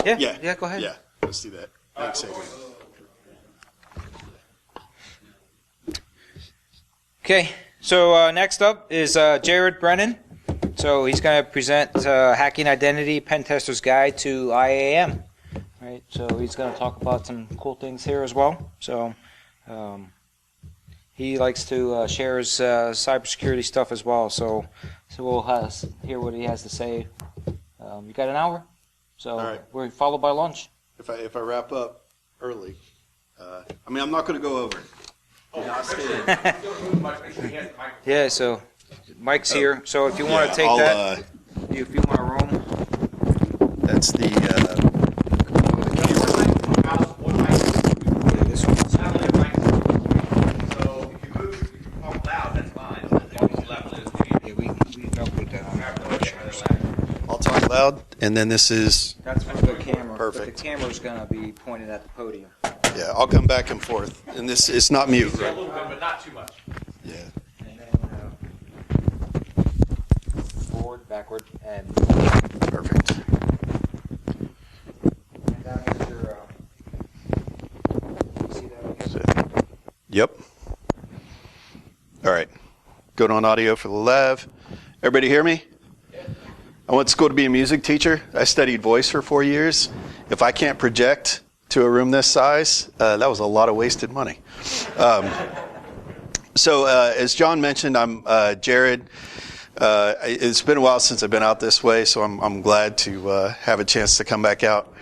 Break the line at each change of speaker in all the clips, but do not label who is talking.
Yeah, go ahead.
Yeah, let's do that. Thanks, Adrian.
Okay, so next up is Jerod Brennen. So he's going to present Hacking Identity Pen Tester's Guide to IAM. Right, so he's going to talk about some cool things here as well. So he likes to share his cybersecurity stuff as well. So we'll hear what he has to say. You got an hour, so
right. We're
followed by lunch.
If I wrap up early, I'm not going to go over.
Yeah, so Mike's here. So if you want to take that, if you want to roam.
That's the. I'll talk loud, and then this is.
That's for the camera.
Perfect.
But the camera's going to be pointed at the podium.
Yeah, I'll come back and forth, and this it's not mute.
A little bit, but not too much.
Yeah.
And then forward, backward, and
Perfect.
and down is your. You see that? Okay?
Yep. All right. Good on audio for the lav. Everybody hear me? I went to school to be a music teacher. I studied voice for 4 years. If I can't project to a room this size, that was a lot of wasted money. So as John mentioned, I'm Jerod. It's been a while since I've been out this way, so I'm glad to have a chance to come back out.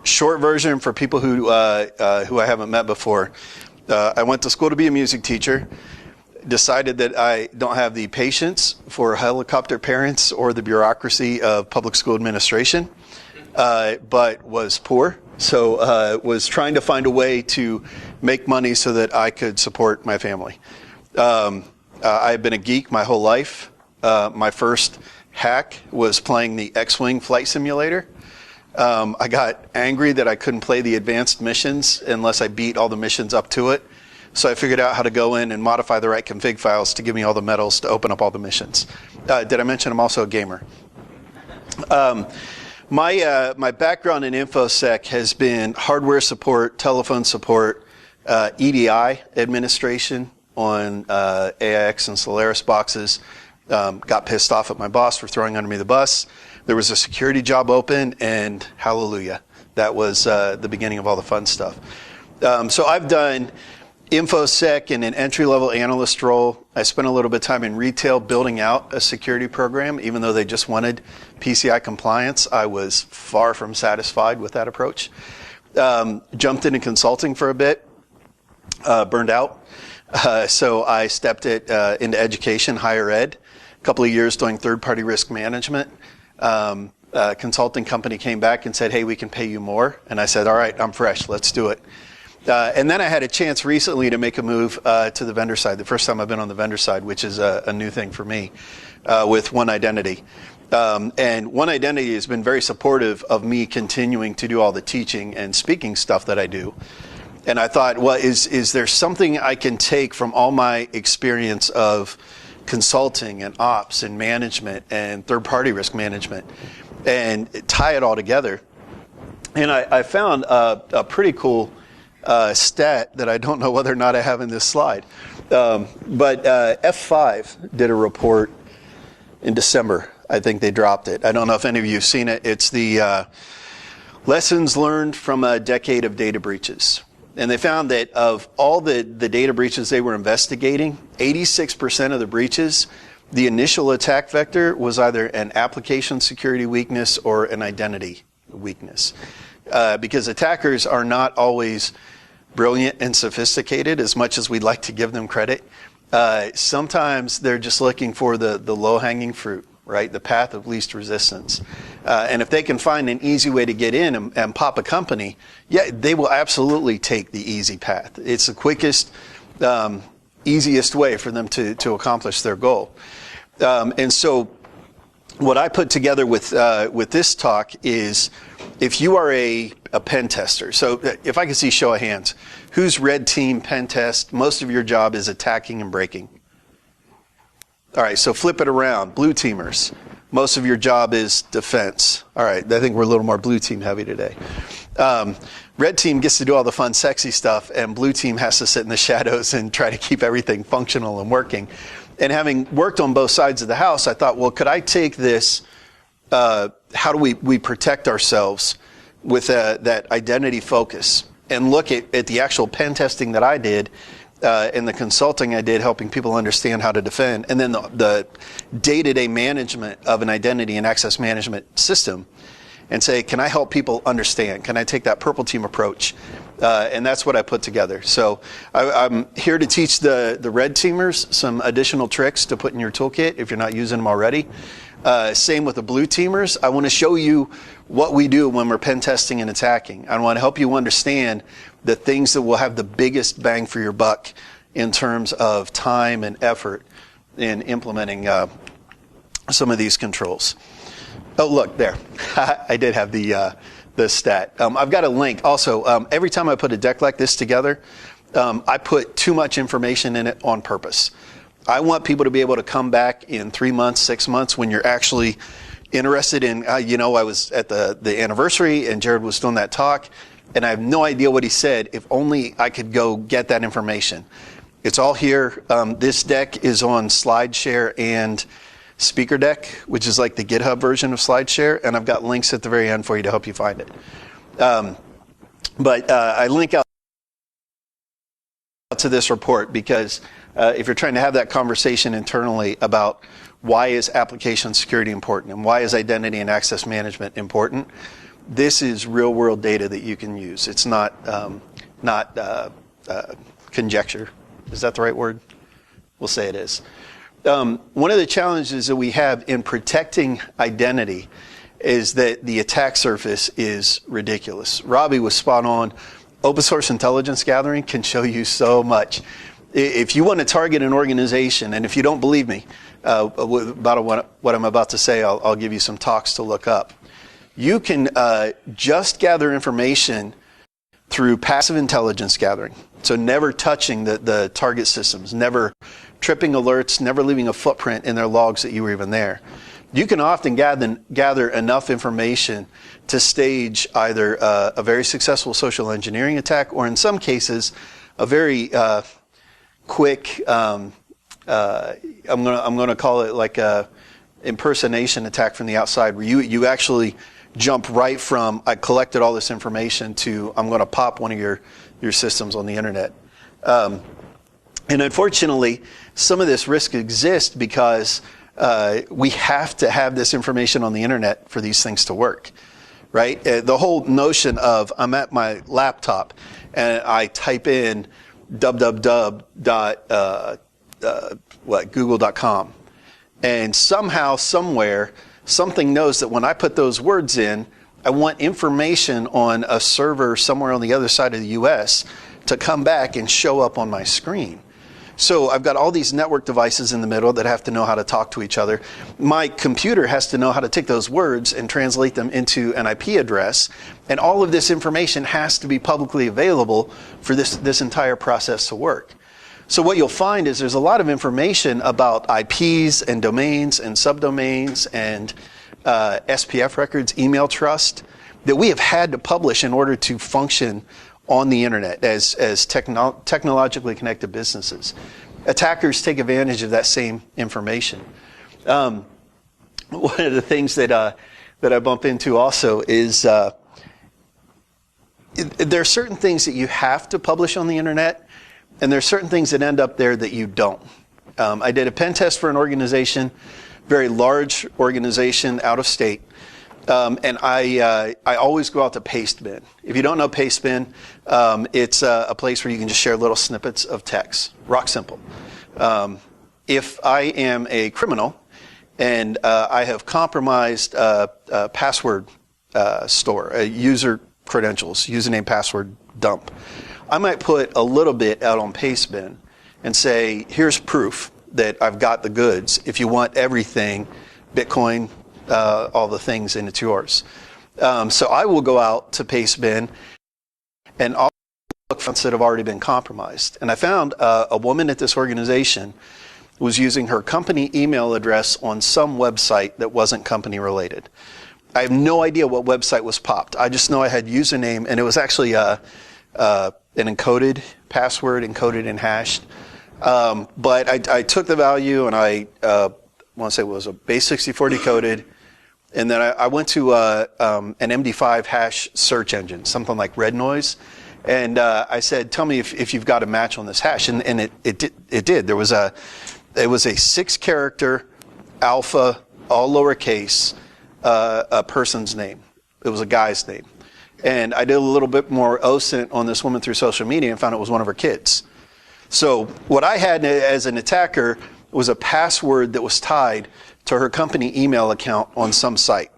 Short version for people who I haven't met before. I went to school to be a music teacher. Decided that I don't have the patience for helicopter parents or the bureaucracy of public school administration, but was poor. So was trying to find a way to make money so that I could support my family. I've been a geek my whole life. My first hack was playing the X-Wing flight simulator. I got angry that I couldn't play the advanced missions unless I beat all the missions up to it. So I figured out how to go in and modify the right config files to give me all the medals to open up all the missions. Did I mention I'm also a gamer? My background in InfoSec has been hardware support, telephone support, EDI administration on AIX and Solaris boxes. Got pissed off at my boss for throwing under me the bus. There was a security job open, and hallelujah, that was the beginning of all the fun stuff. So I've done InfoSec in an entry-level analyst role. I spent a little bit of time in retail building out a security program. Even though they just wanted PCI compliance, I was far from satisfied with that approach. Jumped into consulting for a bit, burned out. So I stepped into education, higher ed. A couple of years doing third-party risk management. A consulting company came back and said, hey, we can pay you more. And I said, all right, I'm fresh. Let's do it. And then I had a chance recently to make a move to the vendor side, the first time I've been on the vendor side, which is a new thing for me, with One Identity. And One Identity has been very supportive of me continuing to do all the teaching and speaking stuff that I do. And I thought, well, is there something I can take from all my experience of consulting and ops and management and third-party risk management and tie it all together? And I found a pretty cool stat that I don't know whether or not I have in this slide. But F5 did a report in December. I think they dropped it. I don't know if any of you have seen it. It's the lessons learned from a decade of data breaches. And they found that of all the data breaches they were investigating, 86% of the breaches, the initial attack vector was either an application security weakness or an identity weakness. Because attackers are not always brilliant and sophisticated as much as we'd like to give them credit. Sometimes they're just looking for the low-hanging fruit, right? The path of least resistance. And if they can find an easy way to get in and pop a company, yeah, they will absolutely take the easy path. It's the quickest, easiest way for them to accomplish their goal. And so what I put together with this talk is, if you are a pen tester, so if I can see show of hands, who's red team pen test? Most of your job is attacking and breaking. All right, so flip it around. Blue teamers. most of your job is defense. All right, I think we're a little more blue team heavy today. Red team gets to do all the fun, sexy stuff, and blue team has to sit in the shadows and try to keep everything functional and working. And having worked on both sides of the house, I thought, well, could I take this, how do we protect ourselves with that identity focus, and look at the actual pen testing that I did and the consulting I did helping people understand how to defend, and then the day-to-day management of an identity and access management system, and say, can I help people understand? Can I take that purple team approach? And that's what I put together. So I'm here to teach the red teamers some additional tricks to put in your toolkit if you're not using them already. Same with the blue teamers. I want to show you what we do when we're pen testing and attacking. I want to help you understand the things that will have the biggest bang for your buck in terms of time and effort in implementing some of these controls. Oh, look, there. I did have the stat. I've got a link. Also, every time I put a deck like this together, I put too much information in it on purpose. I want people to be able to come back in 3 months, 6 months when you're actually interested in, I was at the anniversary and Jerod was doing that talk, and I have no idea what he said. If only I could go get that information. It's all here. This deck is on SlideShare and Speaker Deck, which is like the GitHub version of SlideShare, and I've got links at the very end for you to help you find it. But I link out to this report because if you're trying to have that conversation internally about why is application security important and why is identity and access management important, this is real-world data that you can use. It's not conjecture. Is that the right word? We'll say it is. One of the challenges that we have in protecting identity is that the attack surface is ridiculous. Robbie was spot on. Open source intelligence gathering can show you so much. If you want to target an organization, and if you don't believe me about what I'm about to say, I'll give you some talks to look up. You can just gather information through passive intelligence gathering. So never touching the target systems, never tripping alerts, never leaving a footprint in their logs that you were even there. You can often gather enough information to stage either a very successful social engineering attack, or in some cases, a very quick, I'm going to call it like a impersonation attack from the outside, where you actually jump right from, I collected all this information, to I'm going to pop one of your systems on the internet. And unfortunately, some of this risk exists because we have to have this information on the internet for these things to work, right? The whole notion of I'm at my laptop and I type in google.com, and somehow, somewhere, something knows that when I put those words in, I want information on a server somewhere on the other side of the US to come back and show up on my screen. So I've got all these network devices in the middle that have to know how to talk to each other. My computer has to know how to take those words and translate them into an IP address. And all of this information has to be publicly available for this entire process to work. So what you'll find is there's a lot of information about IPs and domains and subdomains and SPF records, email trust, that we have had to publish in order to function on the internet as technologically connected businesses. Attackers take advantage of that same information. One of the things that I bump into also is there are certain things that you have to publish on the internet, and there are certain things that end up there that you don't. I did a pen test for an organization, very large organization out of state. And I always go out to Pastebin. If you don't know Pastebin, it's a place where you can just share little snippets of text. Rock simple. If I am a criminal and I have compromised a password store, a user credentials, username, password dump, I might put a little bit out on Pastebin and say, here's proof that I've got the goods. If you want everything, Bitcoin, all the things, and it's yours. So I will go out to Pastebin and I'll look for accounts that have already been compromised. And I found a woman at this organization was using her company email address on some website that wasn't company related. I have no idea what website was popped. I just know I had username, and it was actually an encoded password, encoded and hashed. But I took the value, and I want to say it was a base 64 decoded, and then I went to an MD5 hash search engine, something like Red Noise, and I said, "Tell me if you've got a match on this hash," and it did. It was a 6-character alpha, all lowercase, a person's name. It was a guy's name. And I did a little bit more OSINT on this woman through social media and found it was one of her kids. So what I had as an attacker was a password that was tied to her company email account on some site.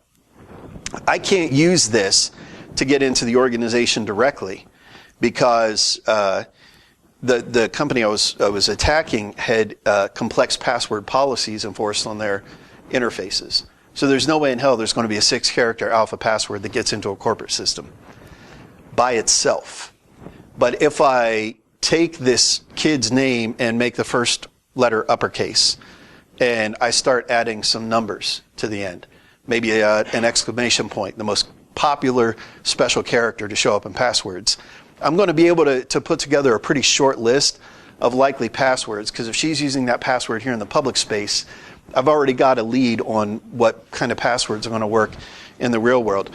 I can't use this to get into the organization directly because the company I was attacking had complex password policies enforced on their interfaces. So there's no way in hell there's going to be a 6-character alpha password that gets into a corporate system by itself. But if I take this kid's name and make the first letter uppercase, and I start adding some numbers to the end, maybe an exclamation point, the most popular special character to show up in passwords, I'm going to be able to put together a pretty short list of likely passwords, because if she's using that password here in the public space, I've already got a lead on what kind of passwords are going to work in the real world.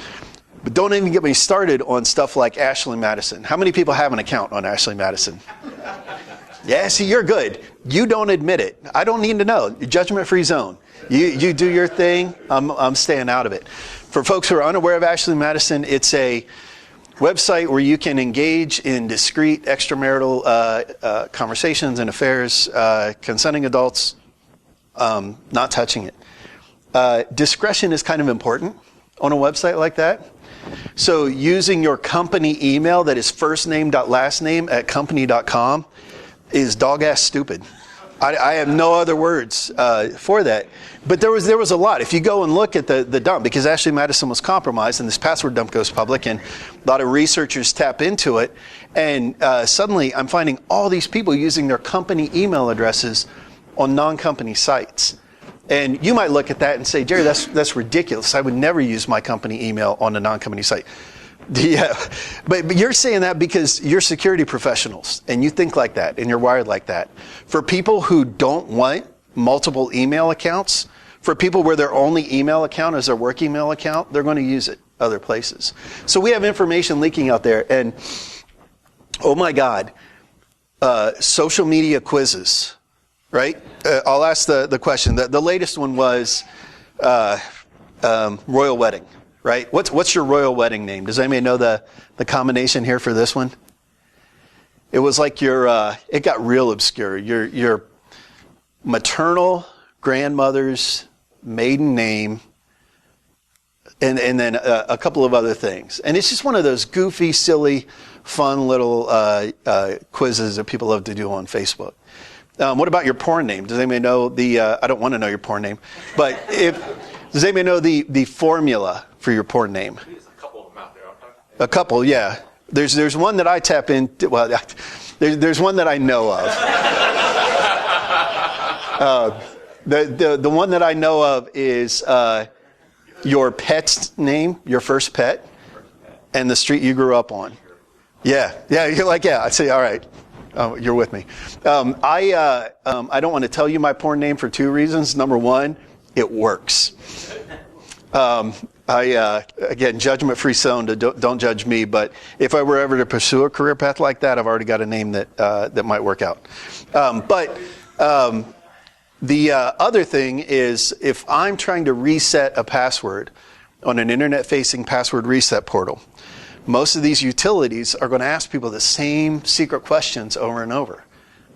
But don't even get me started on stuff like Ashley Madison. How many people have an account on Ashley Madison? Yeah, see, you're good. You don't admit it. I don't need to know. Judgment-free zone. You do your thing. I'm staying out of it. For folks who are unaware of Ashley Madison, it's a website where you can engage in discrete extramarital conversations and affairs, consenting adults, not touching it. Discretion is kind of important on a website like that. So using your company email that is first name.last name at company.com is dog-ass stupid. I have no other words for that. But there was a lot. If you go and look at the dump, because Ashley Madison was compromised and this password dump goes public and a lot of researchers tap into it, and suddenly I'm finding all these people using their company email addresses on non-company sites. And you might look at that and say, Jerry, that's ridiculous. I would never use my company email on a non-company site. Yeah, but you're saying that because you're security professionals and you think like that and you're wired like that. For people who don't want multiple email accounts, for people where their only email account is their work email account, they're going to use it other places. So we have information leaking out there, and oh my God, social media quizzes, right? I'll ask the question. The latest one was royal wedding. Right? What's your royal wedding name? Does anybody know the combination here for this one? It was like it got real obscure. Your maternal grandmother's maiden name, and then a couple of other things. And it's just one of those goofy, silly, fun little quizzes that people love to do on Facebook. What about your porn name? Does anybody know I don't want to know your porn name, but does anybody know the formula for your porn name?
There's a couple of them out there.
A couple, yeah. There's one that I tap into. Well, there's one that I know of. The one that I know of is your pet's name, your first pet, and the street you grew up on. Yeah. You're like, yeah. I say, all right. You're with me. I don't want to tell you my porn name for 2 reasons. Number one, it works. Again, judgment-free zone, don't judge me, but if I were ever to pursue a career path like that, I've already got a name that might work out. But the other thing is, if I'm trying to reset a password on an internet-facing password reset portal, most of these utilities are going to ask people the same secret questions over and over.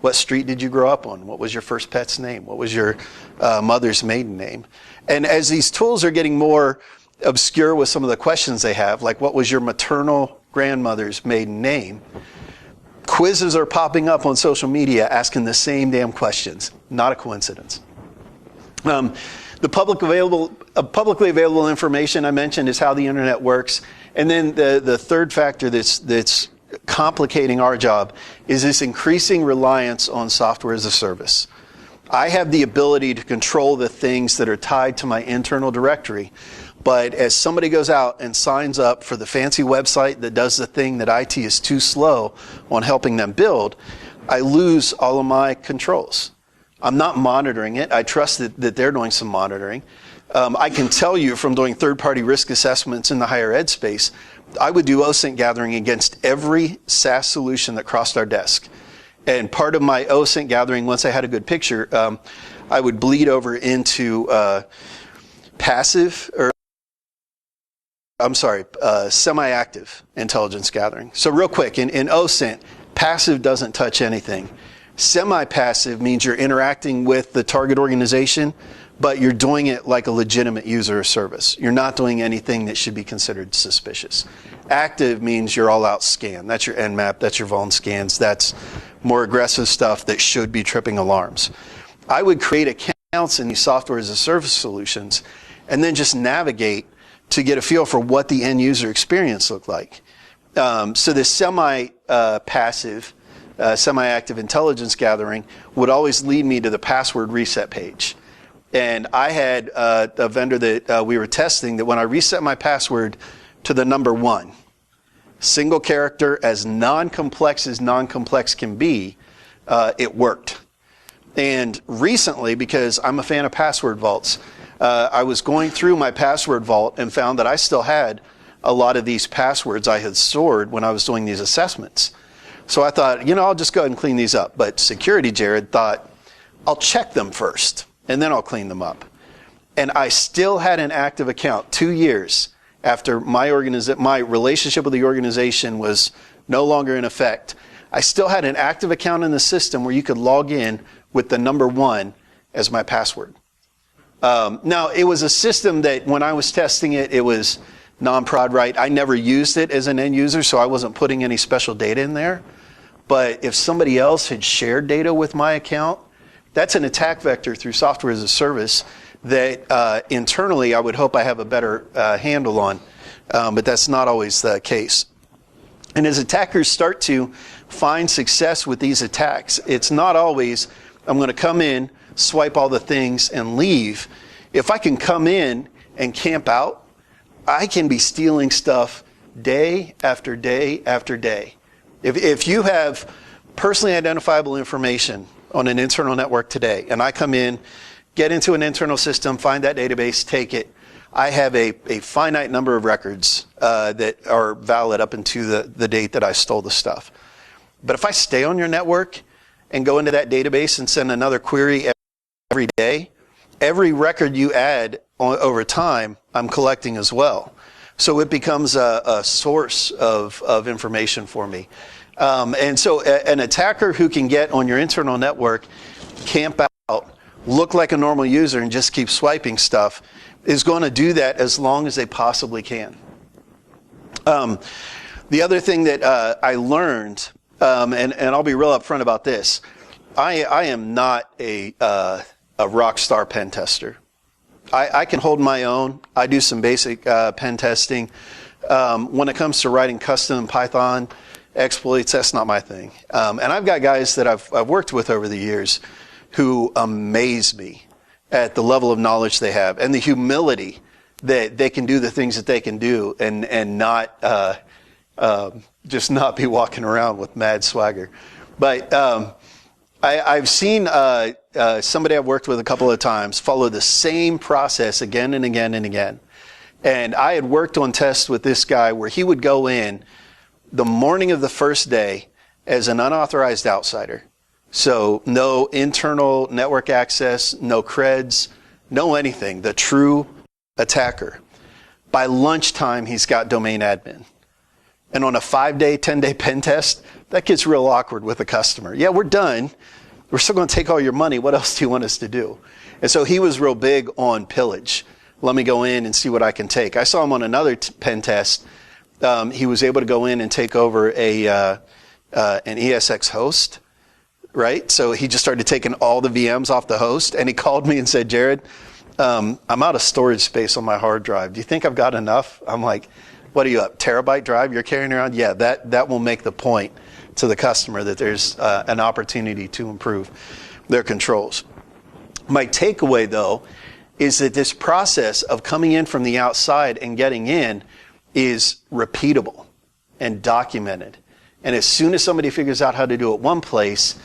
What street did you grow up on? What was your first pet's name? What was your mother's maiden name? And as these tools are getting more obscure with some of the questions they have, like what was your maternal grandmother's maiden name, quizzes are popping up on social media asking the same damn questions. Not a coincidence. The publicly available information I mentioned is how the internet works. And then the third factor that's complicating our job is this increasing reliance on software as a service. I have the ability to control the things that are tied to my internal directory. But as somebody goes out and signs up for the fancy website that does the thing that IT is too slow on helping them build, I lose all of my controls. I'm not monitoring it. I trust that they're doing some monitoring. I can tell you from doing third-party risk assessments in the higher ed space, I would do OSINT gathering against every SaaS solution that crossed our desk. And part of my OSINT gathering, once I had a good picture, I would bleed over into semi-active intelligence gathering. So real quick, in OSINT, passive doesn't touch anything. Semi-passive means you're interacting with the target organization, but you're doing it like a legitimate user or service. You're not doing anything that should be considered suspicious. Active means you're all out scan. That's your Nmap, that's your vuln scans, that's more aggressive stuff that should be tripping alarms. I would create accounts in these software as a service solutions and then just navigate to get a feel for what the end user experience looked like. So this semi-passive, semi-active intelligence gathering would always lead me to the password reset page. And I had a vendor that we were testing that when I reset my password to the number 1, single character as non-complex can be, it worked. And recently, because I'm a fan of password vaults, I was going through my password vault and found that I still had a lot of these passwords I had stored when I was doing these assessments. So I thought, I'll just go ahead and clean these up. But security Jerod thought, I'll check them first, and then I'll clean them up. And I still had an active account 2 years after my relationship with the organization was no longer in effect. I still had an active account in the system where you could log in with the number 1 as my password. Now, it was a system that when I was testing it, it was non-prod write. I never used it as an end user, so I wasn't putting any special data in there. But if somebody else had shared data with my account, that's an attack vector through software as a service that internally I would hope I have a better handle on, but that's not always the case. And as attackers start to find success with these attacks, it's not always, I'm going to come in, swipe all the things, and leave. If I can come in and camp out, I can be stealing stuff day after day after day. If you have personally identifiable information on an internal network today, and I come in, get into an internal system, find that database, take it, I have a finite number of records that are valid up into the date that I stole the stuff. But if I stay on your network and go into that database and send another query every day, every record you add over time, I'm collecting as well. So it becomes a source of information for me. And so an attacker who can get on your internal network, camp out, look like a normal user and just keep swiping stuff is going to do that as long as they possibly can. The other thing that I learned, and I'll be real upfront about this, I am not a rock star pen tester. I can hold my own. I do some basic pen testing. When it comes to writing custom Python exploits, that's not my thing. And I've got guys that I've worked with over the years who amaze me at the level of knowledge they have and the humility that they can do the things that they can do and not just not be walking around with mad swagger. But I've seen somebody I've worked with a couple of times follow the same process again and again and again. And I had worked on tests with this guy where he would go in the morning of the first day as an unauthorized outsider. So no internal network access, no creds, no anything, the true attacker. By lunchtime, he's got domain admin. And on a 5-day, 10-day pen test, that gets real awkward with a customer. Yeah, we're done. We're still going to take all your money. What else do you want us to do? And so he was real big on pillage. Let me go in and see what I can take. I saw him on another pen test. He was able to go in and take over an ESX host, right? So he just started taking all the VMs off the host, and he called me and said, Jerod, I'm out of storage space on my hard drive. Do you think I've got enough? I'm like, what are you up, terabyte drive you're carrying around? Yeah, that will make the point to the customer that there's an opportunity to improve their controls. My takeaway, though, is that this process of coming in from the outside and getting in is repeatable and documented. And as soon as somebody figures out how to do it one place,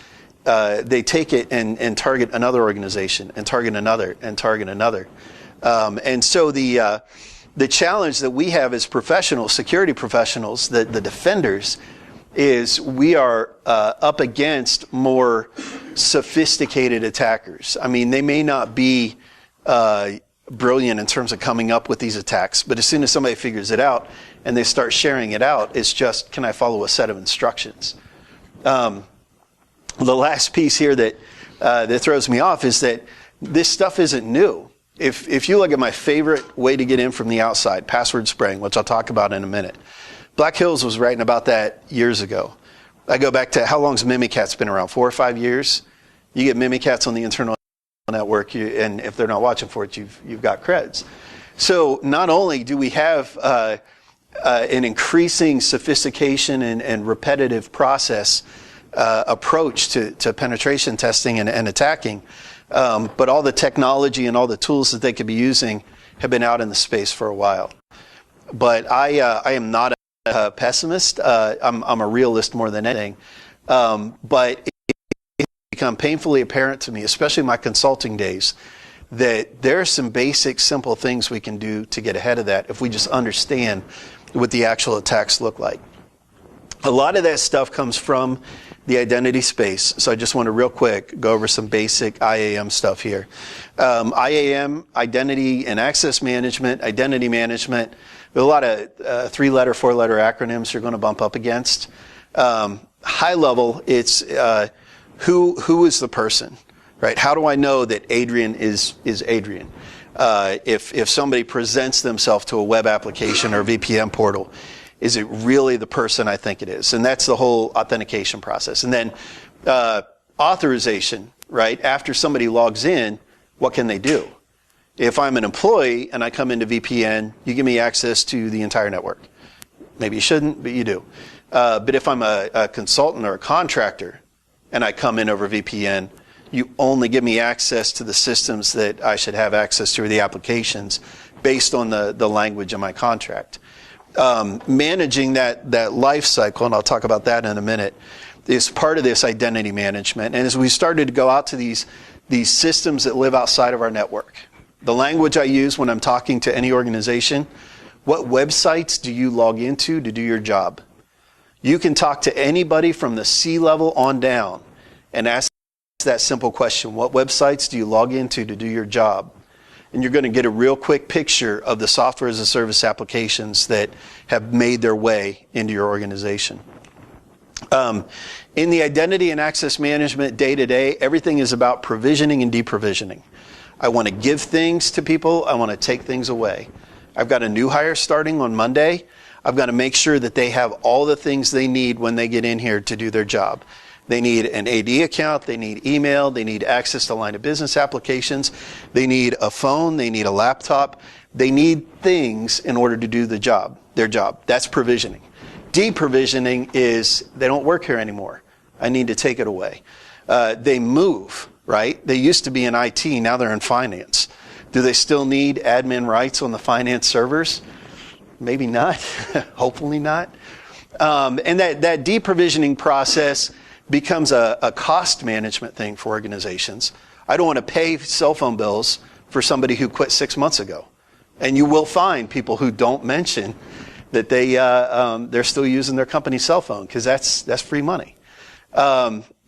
they take it and target another organization and target another and target another. And so the challenge that we have as professionals, security professionals, the defenders, is we are up against more sophisticated attackers. I mean, they may not be brilliant in terms of coming up with these attacks, but as soon as somebody figures it out and they start sharing it out, it's just, can I follow a set of instructions? The last piece here that throws me off is that this stuff isn't new. If you look at my favorite way to get in from the outside, password spraying, which I'll talk about in a minute, Black Hills was writing about that years ago. I go back to how long's Mimikatz been around? 4 or 5 years? You get Mimikatz on the internal network, and if they're not watching for it, you've got creds. So not only do we have an increasing sophistication and repetitive process approach to penetration testing and attacking, but all the technology and all the tools that they could be using have been out in the space for a while. But I am not a pessimist. I'm a realist more than anything. But it's become painfully apparent to me, especially in my consulting days, that there are some basic, simple things we can do to get ahead of that if we just understand what the actual attacks look like. A lot of that stuff comes from the identity space. So I just want to real quick go over some basic IAM stuff here. IAM, identity and access management, identity management. There are a lot of 3-letter, 4-letter acronyms you're going to bump up against. High level, it's who is the person, right? How do I know that Adrian is Adrian? If somebody presents themselves to a web application or VPN portal, is it really the person I think it is? And that's the whole authentication process. And then authorization, right? After somebody logs in, what can they do? If I'm an employee and I come into VPN, you give me access to the entire network. Maybe you shouldn't, but you do. But if I'm a consultant or a contractor and I come in over VPN, you only give me access to the systems that I should have access to, or the applications, based on the language of my contract. Managing that life cycle, and I'll talk about that in a minute, is part of this identity management. And as we started to go out to these systems that live outside of our network, the language I use when I'm talking to any organization, what websites do you log into to do your job? You can talk to anybody from the C-level on down and ask that simple question: what websites do you log into to do your job? And you're going to get a real quick picture of the software as a service applications that have made their way into your organization. In the identity and access management day-to-day, everything is about provisioning and deprovisioning. I want to give things to people. I want to take things away. I've got a new hire starting on Monday. I've got to make sure that they have all the things they need when they get in here to do their job. They need an AD account, they need email, they need access to line of business applications, they need a phone, they need a laptop, they need things in order to do their job. That's provisioning. Deprovisioning is they don't work here anymore. I need to take it away. They move, right? They used to be in IT, now they're in finance. Do they still need admin rights on the finance servers? Maybe not, hopefully not. And that deprovisioning process becomes a cost management thing for organizations. I don't want to pay cell phone bills for somebody who quit 6 months ago. And you will find people who don't mention that they're still using their company's cell phone, because that's free money.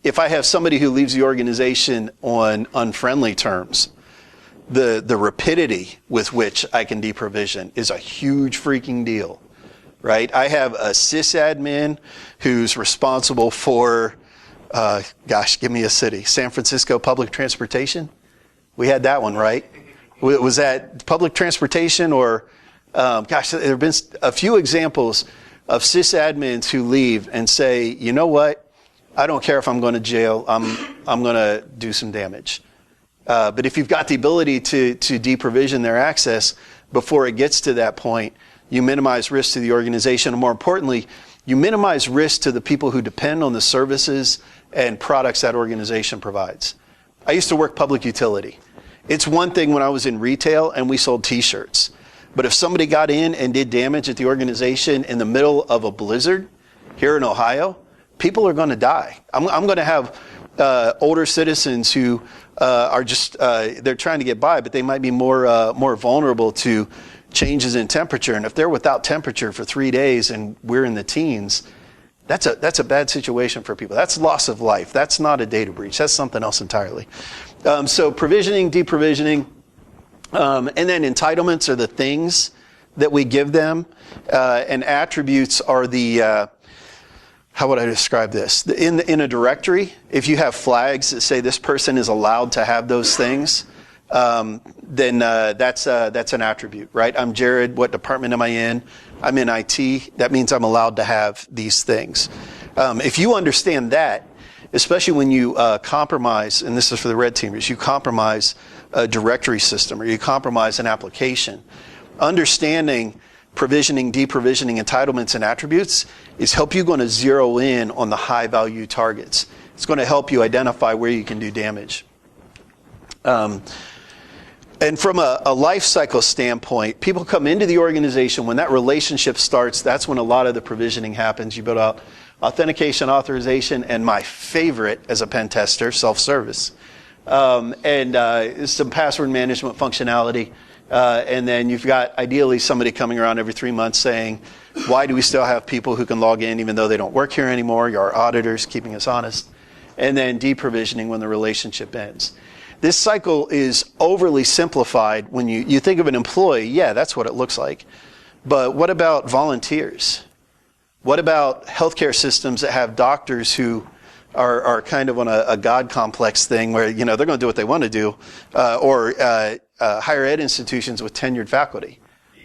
If I have somebody who leaves the organization on unfriendly terms, the rapidity with which I can deprovision is a huge freaking deal, right? I have a sysadmin who's responsible for, give me a city, San Francisco public transportation. We had that one, right? Was that public transportation or, there have been a few examples of sysadmins who leave and say, you know what? I don't care if I'm going to jail. I'm going to do some damage. But if you've got the ability to deprovision their access before it gets to that point, you minimize risk to the organization. And more importantly, you minimize risk to the people who depend on the services and products that organization provides. I used to work public utility. It's one thing when I was in retail and we sold T-shirts. But if somebody got in and did damage at the organization in the middle of a blizzard here in Ohio, people are going to die. I'm going to have older citizens who are just, they're trying to get by, but they might be more vulnerable to changes in temperature. And if they're without temperature for 3 days and we're in the teens, that's a bad situation for people. That's loss of life. That's not a data breach. That's something else entirely. So provisioning, deprovisioning, and then entitlements are the things that we give them, and attributes are the, how would I describe this? In a directory, if you have flags that say this person is allowed to have those things, then that's an attribute, right? I'm Jerod. What department am I in? I'm in IT. That means I'm allowed to have these things. If you understand that, especially when you compromise, and this is for the red teamers, you compromise a directory system or you compromise an application, understanding provisioning, deprovisioning, entitlements, and attributes is help you going to zero in on the high value targets. It's going to help you identify where you can do damage. And from a life cycle standpoint, people come into the organization. When that relationship starts, that's when a lot of the provisioning happens. You build out authentication, authorization, and my favorite as a pen tester, self-service. And some password management functionality. And then you've got ideally somebody coming around every 3 months saying, why do we still have people who can log in even though they don't work here anymore? You're our auditors, keeping us honest. And then deprovisioning when the relationship ends. This cycle is overly simplified. When you think of an employee, yeah, that's what it looks like. But what about volunteers? What about healthcare systems that have doctors who are kind of on a God complex thing where, they're going to do what they want to do, or higher ed institutions with tenured faculty,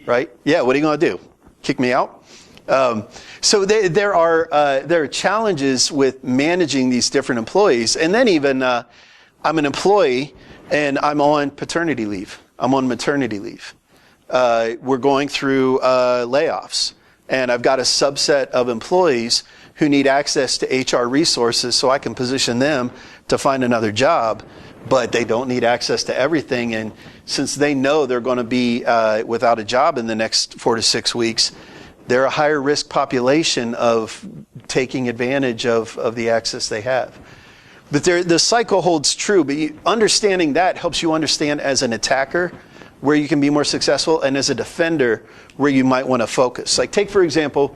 right? Yeah, what are you going to do? Kick me out? So there are challenges with managing these different employees. And then even I'm an employee and I'm on paternity leave. I'm on maternity leave. We're going through layoffs. And I've got a subset of employees who need access to HR resources so I can position them to find another job, but they don't need access to everything. And since they know they're going to be without a job in the next 4 to 6 weeks, they're a higher risk population of taking advantage of the access they have. But the cycle holds true, but understanding that helps you understand as an attacker where you can be more successful, and as a defender where you might want to focus. Like take, for example,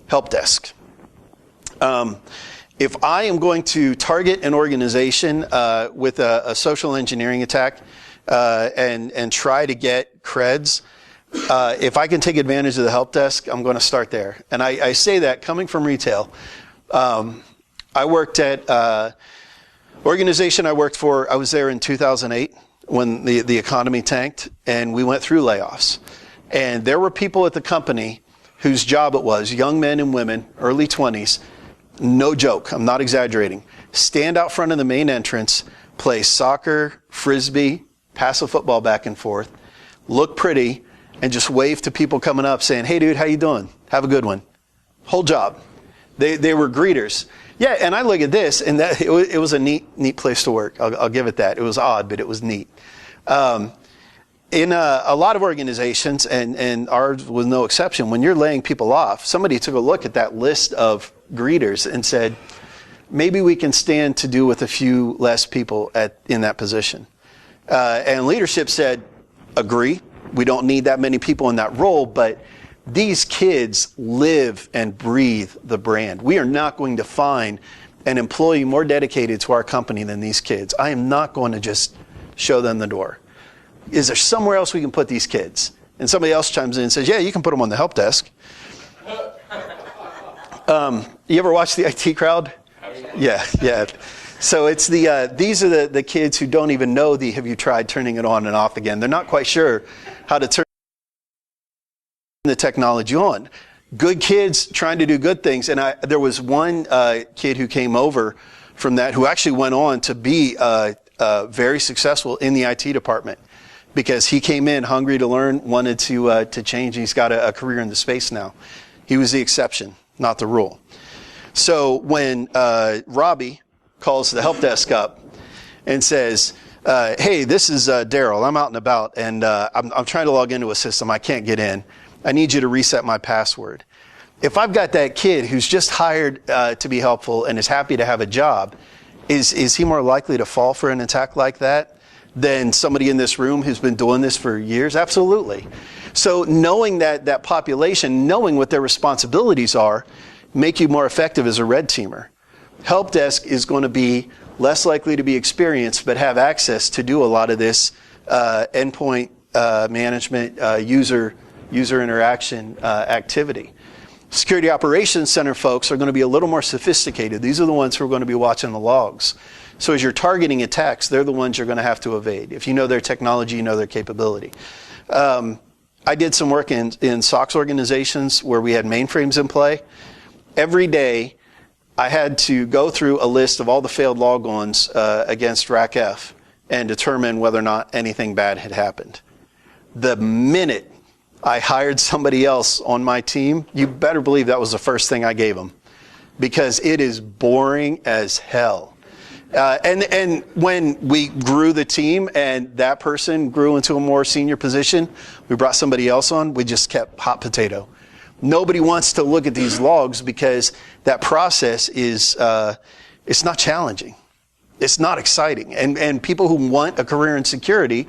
help desk. If I am going to target an organization with a social engineering attack and try to get creds, if I can take advantage of the help desk, I'm going to start there. And I say that coming from retail. I worked at organization I worked for, I was there in 2008 when the economy tanked and we went through layoffs. And there were people at the company whose job it was, young men and women, early 20s, no joke, I'm not exaggerating, stand out front of the main entrance, play soccer, frisbee, pass a football back and forth, look pretty, and just wave to people coming up saying, hey dude, how you doing? Have a good one. Whole job. They were greeters. Yeah, and I look at this, and that it was a neat place to work. I'll give it that. It was odd, but it was neat. In a lot of organizations, and ours was no exception, when you're laying people off, somebody took a look at that list of greeters and said, maybe we can stand to do with a few less people in that position. And leadership said, agree, we don't need that many people in that role, but these kids live and breathe the brand. We are not going to find an employee more dedicated to our company than these kids. I am not going to just show them the door. Is there somewhere else we can put these kids? And somebody else chimes in and says, yeah, you can put them on the help desk. You ever watch the IT crowd? Yeah. So it's these are the kids who don't even know have you tried turning it on and off again. They're not quite sure how to turn the technology on. Good kids trying to do good things. And there was one kid who came over from that who actually went on to be very successful in the IT department because he came in hungry to learn, wanted to change. He's got a career in the space now. He was the exception, not the rule. So when Robbie calls the help desk up and says, hey, this is Daryl. I'm out and about, and I'm trying to log into a system. I can't get in. I need you to reset my password. If I've got that kid who's just hired to be helpful and is happy to have a job, is he more likely to fall for an attack like that than somebody in this room who's been doing this for years? Absolutely. So knowing that population, knowing what their responsibilities are, make you more effective as a red teamer. Help desk is going to be less likely to be experienced, but have access to do a lot of this endpoint management, user interaction activity. Security Operations Center folks are going to be a little more sophisticated. These are the ones who are going to be watching the logs. So as you're targeting attacks, they're the ones you're going to have to evade. If you know their technology, you know their capability. I did some work in SOX organizations where we had mainframes in play. Every day, I had to go through a list of all the failed logons against RACF and determine whether or not anything bad had happened. The minute I hired somebody else on my team, you better believe that was the first thing I gave them, because it is boring as hell. And when we grew the team and that person grew into a more senior position, we brought somebody else on, we just kept hot potato. Nobody wants to look at these logs because that process is, it's not challenging. It's not exciting. And people who want a career in security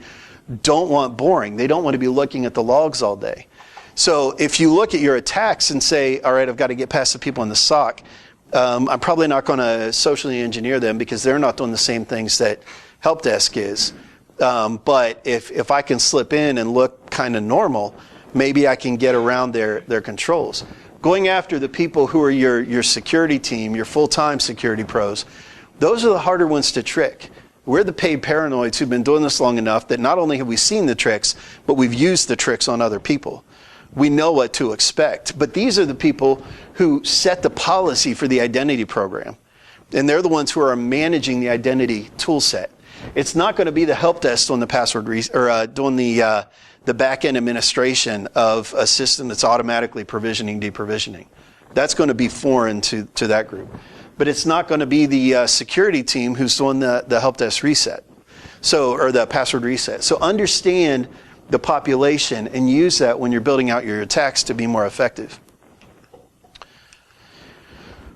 don't want boring. They don't want to be looking at the logs all day. So if you look at your attacks and say, all right, I've got to get past the people in the SOC, I'm probably not going to socially engineer them because they're not doing the same things that help desk is. But if I can slip in and look kind of normal, maybe I can get around their controls. Going after the people who are your security team, your full-time security pros, those are the harder ones to trick. We're the paid paranoids who've been doing this long enough that not only have we seen the tricks, but we've used the tricks on other people. We know what to expect. But these are the people who set the policy for the identity program. And they're the ones who are managing the identity tool set. It's not going to be the help desk on the password doing the back-end administration of a system that's automatically provisioning, deprovisioning. That's going to be foreign to that group. But it's not going to be the security team who's doing the help desk reset, or the password reset. So understand the population and use that when you're building out your attacks to be more effective.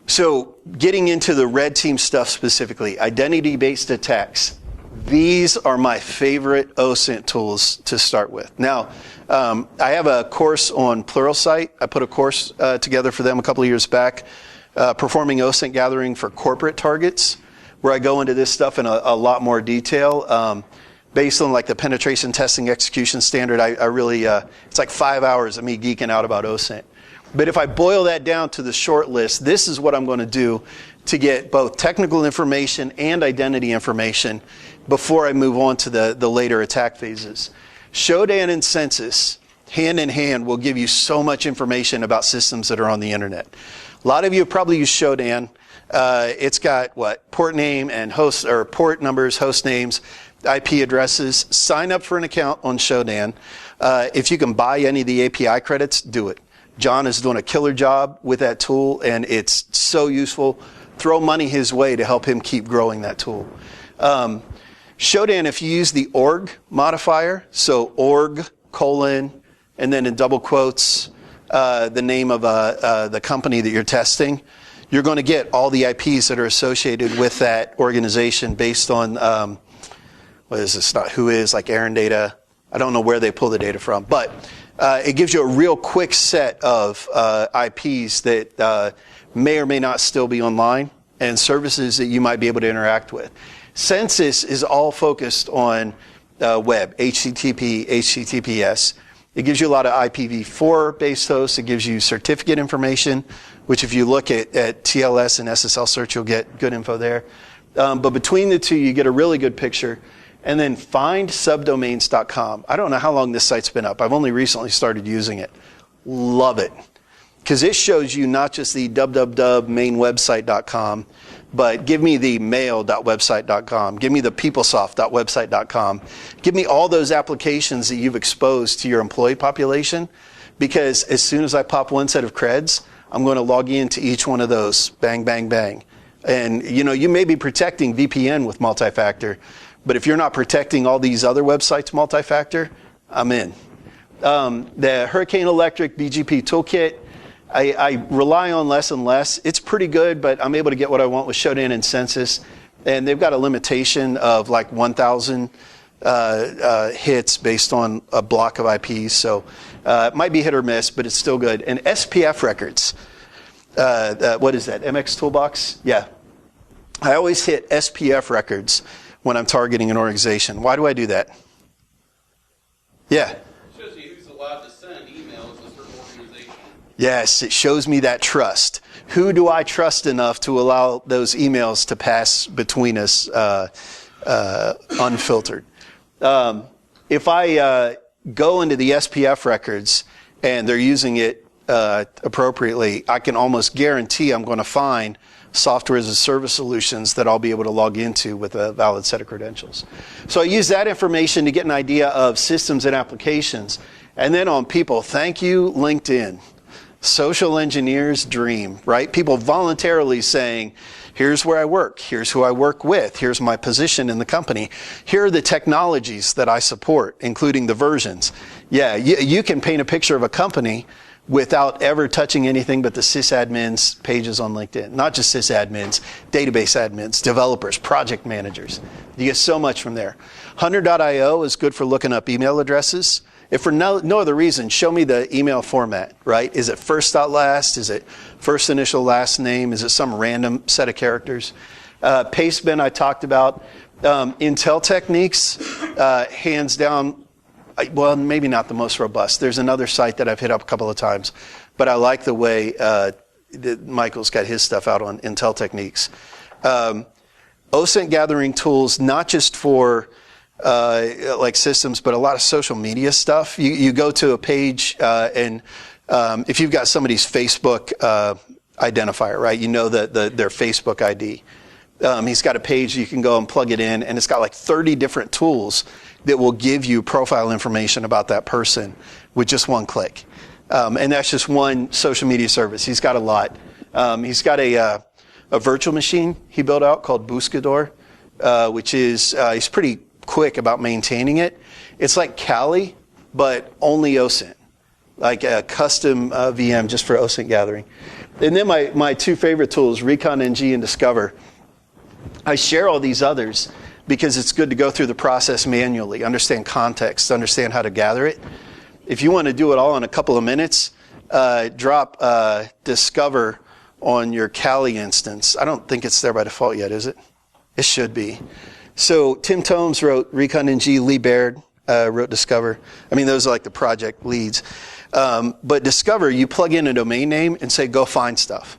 So getting into the red team stuff specifically, identity-based attacks. These are my favorite OSINT tools to start with. Now, I have a course on Pluralsight. I put a course together for them a couple of years back, performing OSINT gathering for corporate targets, where I go into this stuff in a lot more detail. Based on like the penetration testing execution standard, I really, it's like 5 hours of me geeking out about OSINT. But if I boil that down to the short list, this is what I'm going to do to get both technical information and identity information before I move on to the later attack phases. Shodan and Census, hand in hand, will give you so much information about systems that are on the internet. A lot of you have probably used Shodan. It's got port name and host, or port numbers, host names, IP addresses. Sign up for an account on Shodan. If you can buy any of the API credits, do it. John is doing a killer job with that tool, and it's so useful. Throw money his way to help him keep growing that tool. Shodan, if you use the org modifier, so org, and then in double quotes, the name of the company that you're testing, you're going to get all the IPs that are associated with that organization based on, what is this, not who is, like Aaron data. I don't know where they pull the data from, but it gives you a real quick set of IPs that may or may not still be online and services that you might be able to interact with. Census is all focused on web, HTTP, HTTPS. It gives you a lot of IPv4 based hosts. It gives you certificate information, which if you look at TLS and SSL search, you'll get good info there. But between the two, you get a really good picture. And then findsubdomains.com. I don't know how long this site's been up. I've only recently started using it. Love it. Because it shows you not just the www.mainwebsite.com, but give me the mail.website.com. Give me the peoplesoft.website.com. Give me all those applications that you've exposed to your employee population, because as soon as I pop one set of creds, I'm going to log into each one of those. Bang, bang, bang. And you may be protecting VPN with multi-factor, But if you're not protecting all these other websites multi-factor, I'm in. The Hurricane Electric BGP Toolkit, I rely on less and less. It's pretty good, but I'm able to get what I want with Shodan and Census. And they've got a limitation of like 1,000 hits based on a block of IPs. So it might be hit or miss, but it's still good. And SPF records. What is that? MX Toolbox? Yeah. I always hit SPF records when I'm targeting an organization. Why do I do that? Yeah.
It shows you who's allowed to send emails to certain organizations.
Yes, it shows me that trust. Who do I trust enough to allow those emails to pass between us unfiltered? If I go into the SPF records and they're using it appropriately, I can almost guarantee I'm going to find software as a service solutions that I'll be able to log into with a valid set of credentials. So I use that information to get an idea of systems and applications. And then on people, thank you, LinkedIn. Social engineers dream, right? People voluntarily saying, here's where I work, here's who I work with, here's my position in the company, here are the technologies that I support, including the versions. Yeah, you can paint a picture of a company without ever touching anything but the sysadmins pages on LinkedIn. Not just sysadmins, database admins, developers, project managers. You get so much from there. Hunter.io is good for looking up email addresses. If for no other reason, show me the email format, right? Is it first dot last? Is it first initial last name? Is it some random set of characters? Pastebin I talked about. Intel Techniques, hands down, well, maybe not the most robust. There's another site that I've hit up a couple of times, but I like the way Michael's got his stuff out on Intel Techniques. OSINT gathering tools, not just for like systems, but a lot of social media stuff. You go to a page and if you've got somebody's Facebook identifier, right? You know their Facebook ID. He's got a page you can go and plug it in, and it's got like 30 different tools that will give you profile information about that person with just one click. And that's just one social media service. He's got a lot. He's got a virtual machine he built out called Buscador, which is, he's pretty quick about maintaining it. It's like Kali, but only OSINT, like a custom VM just for OSINT gathering. And then my two favorite tools, ReconNG and Discover. I share all these others because it's good to go through the process manually, understand context, understand how to gather it. If you want to do it all in a couple of minutes, drop Discover on your Kali instance. I don't think it's there by default yet, is it? It should be. So Tim Tomes wrote ReconNG, Lee Baird wrote Discover. I mean, those are like the project leads. But Discover, you plug in a domain name and say, go find stuff.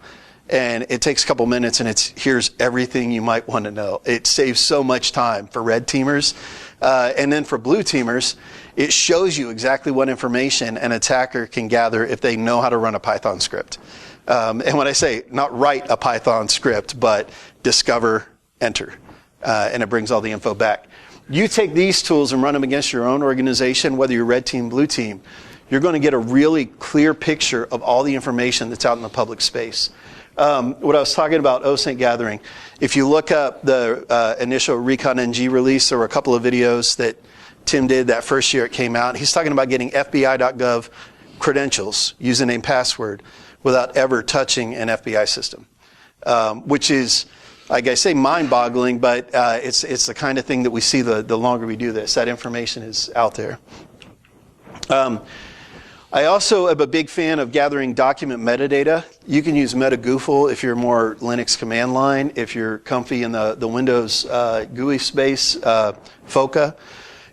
And it takes a couple minutes, and here's everything you might want to know. It saves so much time for red teamers. And then for blue teamers, it shows you exactly what information an attacker can gather if they know how to run a Python script. And when I say not write a Python script, but discover, enter. And it brings all the info back. You take these tools and run them against your own organization, whether you're red team, blue team, you're going to get a really clear picture of all the information that's out in the public space. What I was talking about, OSINT gathering, if you look up the initial ReconNG release, there were a couple of videos that Tim did that first year it came out. He's talking about getting FBI.gov credentials, username, password, without ever touching an FBI system, which is, like I say, mind-boggling, but it's the kind of thing that we see the longer we do this. That information is out there. I also am a big fan of gathering document metadata. You can use MetaGoofle if you're more Linux command line, if you're comfy in the Windows GUI space, FOCA.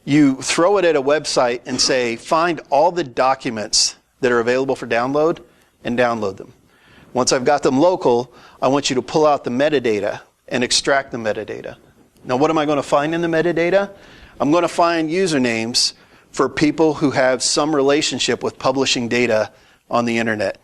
You throw it at a website and say, find all the documents that are available for download and download them. Once I've got them local, I want you to pull out the metadata and extract the metadata. Now, what am I going to find in the metadata? I'm going to find usernames for people who have some relationship with publishing data on the internet.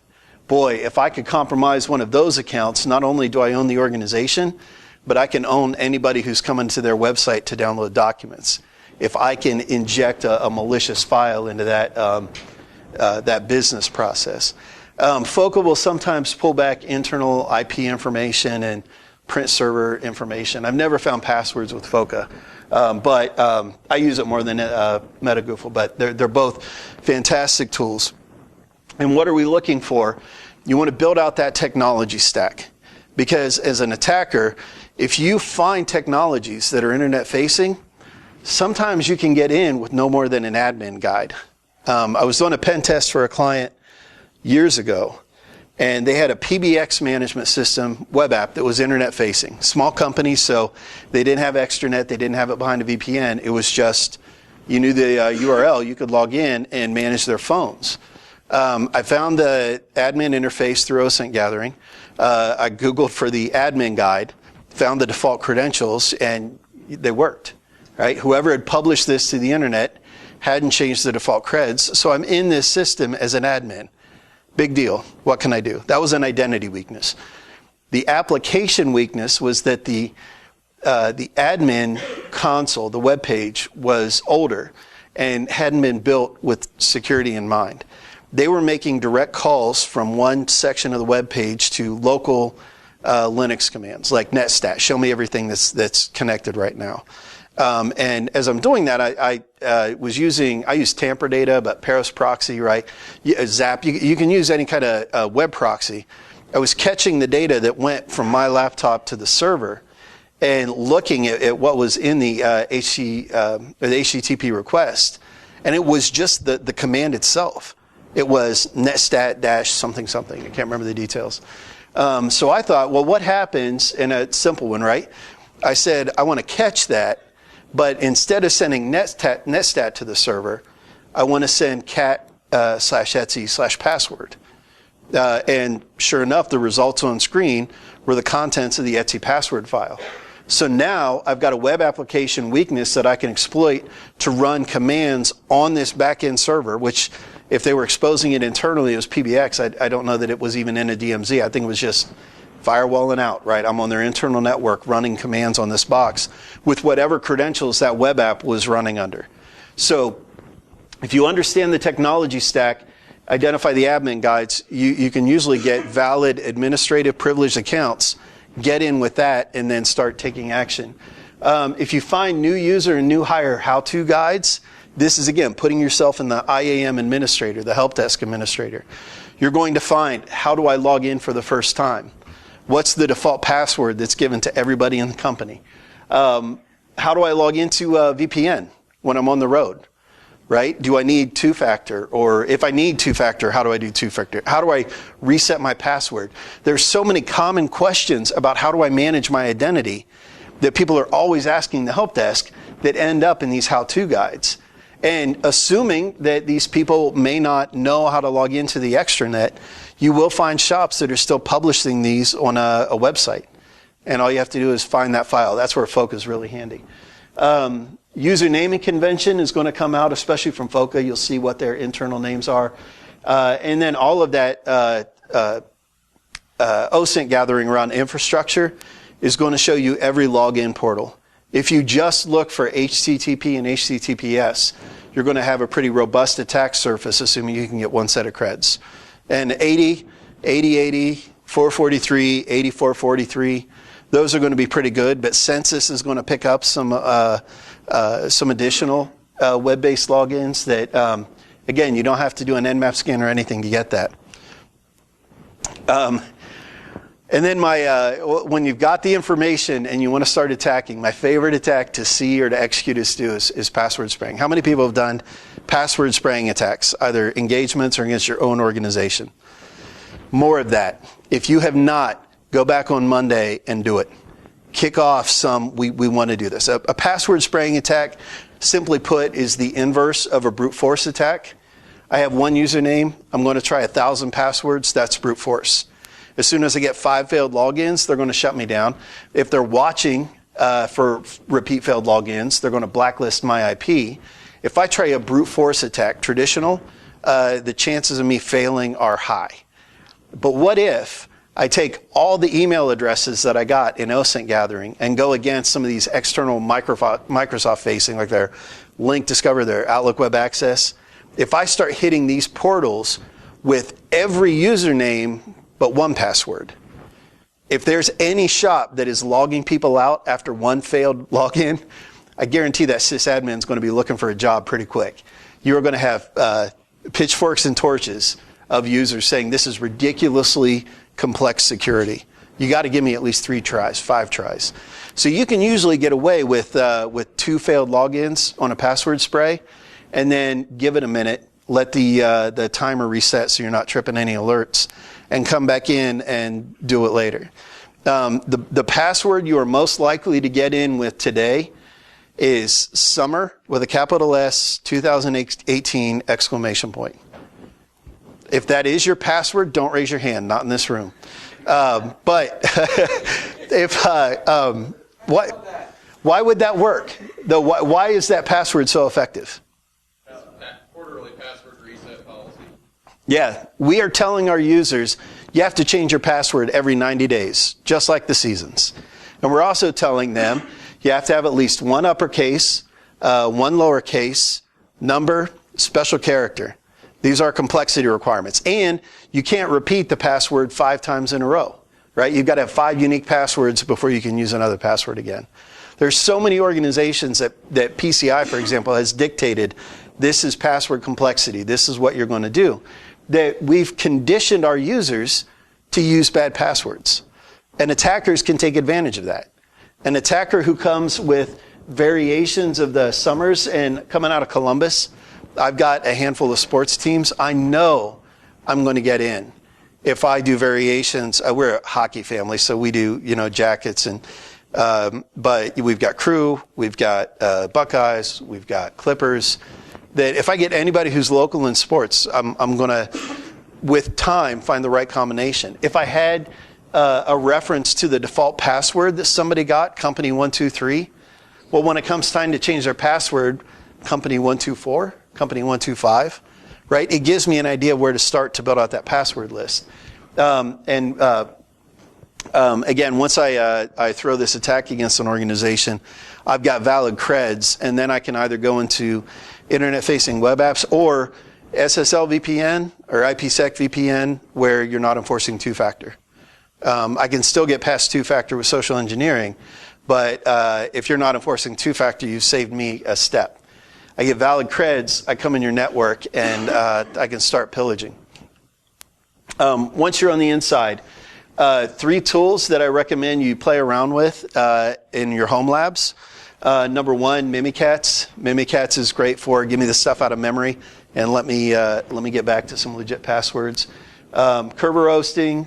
Boy, if I could compromise one of those accounts, not only do I own the organization, but I can own anybody who's coming to their website to download documents. If I can inject a malicious file into that business process. FOCA will sometimes pull back internal IP information and print server information. I've never found passwords with Foca, but I use it more than MetaGoofle, but they're both fantastic tools. And what are we looking for? You want to build out that technology stack, because as an attacker, if you find technologies that are internet facing, sometimes you can get in with no more than an admin guide. I was doing a pen test for a client years ago, and they had a PBX management system web app that was internet facing. Small company, so they didn't have extranet, they didn't have it behind a VPN. It was just, you knew the URL, you could log in and manage their phones. I found the admin interface through OSINT gathering. I Googled for the admin guide, found the default credentials, and they worked. Right? Whoever had published this to the internet hadn't changed the default creds, so I'm in this system as an admin. Big deal. What can I do? That was an identity weakness. The application weakness was that the admin console, the web page, was older and hadn't been built with security in mind. They were making direct calls from one section of the web page to local Linux commands, like netstat, show me everything that's connected right now. And as I'm doing that, I use tamper data, but Paris proxy, right? Zap, you can use any kind of web proxy. I was catching the data that went from my laptop to the server and looking at what was in the HTTP request. And it was just the command itself. It was netstat dash something something. I can't remember the details. So I thought, well, what happens in a simple one, right? I said, I want to catch that, but instead of sending netstat to the server, I want to send cat/etsy/password. And sure enough, the results on screen were the contents of the Etsy password file. So now I've got a web application weakness that I can exploit to run commands on this back-end server, which if they were exposing it internally, it was PBX. I don't know that it was even in a DMZ. I think it was just firewalling out, right? I'm on their internal network running commands on this box with whatever credentials that web app was running under. So if you understand the technology stack, identify the admin guides, you can usually get valid administrative privileged accounts, get in with that, and then start taking action. If you find new user and new hire how-to guides, this is, again, putting yourself in the IAM administrator, the help desk administrator. You're going to find, how do I log in for the first time? What's the default password that's given to everybody in the company? How do I log into VPN when I'm on the road? Right? Do I need two-factor? Or if I need two-factor, how do I do two-factor? How do I reset my password? There's so many common questions about how do I manage my identity that people are always asking the help desk that end up in these how-to guides. And assuming that these people may not know how to log into the extranet, you will find shops that are still publishing these on a website. And all you have to do is find that file. That's where Foca is really handy. Usernaming convention is going to come out, especially from Foca. You'll see what their internal names are. And then all of that OSINT gathering around infrastructure is going to show you every login portal. If you just look for HTTP and HTTPS, you're going to have a pretty robust attack surface, assuming you can get one set of creds. And 80, 443, 8443, those are going to be pretty good, but Census is going to pick up some additional web-based logins that, again, you don't have to do an Nmap scan or anything to get that. And then when you've got the information and you want to start attacking, my favorite attack to see or to execute is password spraying. How many people have done password spraying attacks, either engagements or against your own organization? More of that. If you have not, go back on Monday and do it. Kick off we want to do this. A password spraying attack, simply put, is the inverse of a brute force attack. I have one username. I'm going to try 1,000 passwords. That's brute force. As soon as I get 5 failed logins, they're going to shut me down. If they're watching for repeat failed logins, they're going to blacklist my IP. If I try a brute force attack, traditional, the chances of me failing are high. But what if I take all the email addresses that I got in OSINT gathering and go against some of these external Microsoft facing, like their Link Discover, their Outlook Web Access? If I start hitting these portals with every username but one password, If there's any shop that is logging people out after one failed login, I guarantee that sysadmin is going to be looking for a job pretty quick. You are going to have pitchforks and torches of users saying this is ridiculously complex security. You got to give me at least 3 tries, 5 tries. So you can usually get away with 2 failed logins on a password spray, and then give it a minute, let the timer reset so you're not tripping any alerts, and come back in and do it later. The password you are most likely to get in with today is summer with a capital S 2018 exclamation point. If that is your password, don't raise your hand, not in this room. But if why would that work? Why is that password so effective?
Quarterly password reset policy.
Yeah, we are telling our users you have to change your password every 90 days, just like the seasons. And we're also telling them you have to have at least 1 uppercase, 1 lowercase, number, special character. These are complexity requirements. And you can't repeat the password 5 times in a row, right? You've got to have 5 unique passwords before you can use another password again. There's so many organizations that PCI, for example, has dictated this is password complexity. This is what you're going to do. That we've conditioned our users to use bad passwords. And attackers can take advantage of that. An attacker who comes with variations of the summers and coming out of Columbus, I've got a handful of sports teams. I know I'm going to get in if I do variations. We're a hockey family, so we do, jackets and, but we've got Crew, we've got Buckeyes, we've got Clippers. That if I get anybody who's local in sports, I'm going to, with time, find the right combination. If I had a reference to the default password that somebody got, company 123, well, when it comes time to change their password, company 124, company 125, right? It gives me an idea of where to start to build out that password list. Again, once I throw this attack against an organization, I've got valid creds, and then I can either go into internet-facing web apps or SSL VPN or IPsec VPN where you're not enforcing 2-factor. I can still get past 2-factor with social engineering, but if you're not enforcing 2-factor, you've saved me a step. I get valid creds, I come in your network, and I can start pillaging. Once you're on the inside, 3 tools that I recommend you play around with in your home labs. Number 1, Mimikatz. Mimikatz is great for give me the stuff out of memory and let me get back to some legit passwords. Kerber roasting,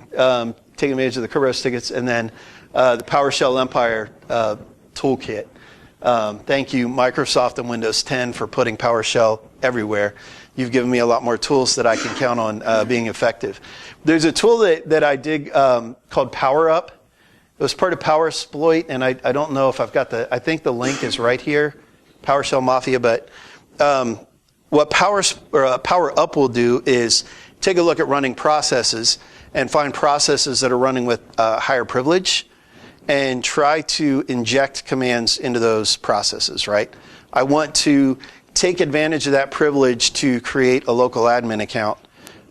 take advantage of the Kerberos tickets, and then the PowerShell Empire toolkit. Thank you, Microsoft and Windows 10, for putting PowerShell everywhere. You've given me a lot more tools that I can count on being effective. There's a tool that I dig called PowerUp. It was part of PowerSploit, and I don't know if I've got I think the link is right here, PowerShell Mafia, but what PowerUp will do is take a look at running processes and find processes that are running with higher privilege and try to inject commands into those processes, right? I want to take advantage of that privilege to create a local admin account,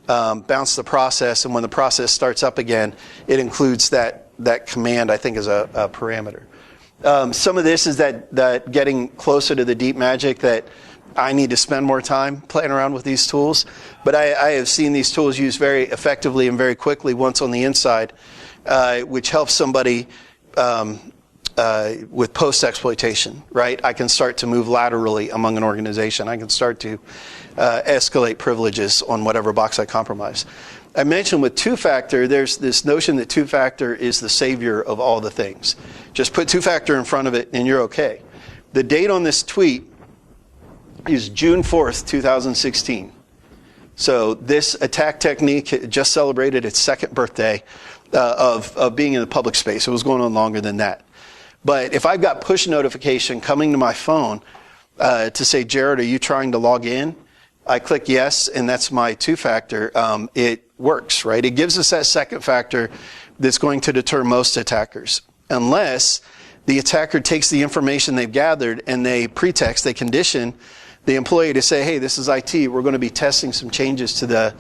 bounce the process, and when the process starts up again, it includes that command, I think, as a parameter. Some of this is that getting closer to the deep magic that I need to spend more time playing around with these tools. But I have seen these tools used very effectively and very quickly once on the inside, which helps somebody with post-exploitation, right? I can start to move laterally among an organization. I can start to escalate privileges on whatever box I compromise. I mentioned with 2-factor, there's this notion that 2-factor is the savior of all the things. Just put 2-factor in front of it and you're okay. The date on this tweet is June 4th, 2016. So this attack technique just celebrated its 2nd birthday of being in the public space. It was going on longer than that. But if I've got push notification coming to my phone to say, Jerod, are you trying to log in? I click yes, and that's my 2-factor. It works, right? It gives us that 2nd factor that's going to deter most attackers. Unless the attacker takes the information they've gathered and they condition the employee to say, hey, this is IT. We're going to be testing some changes to the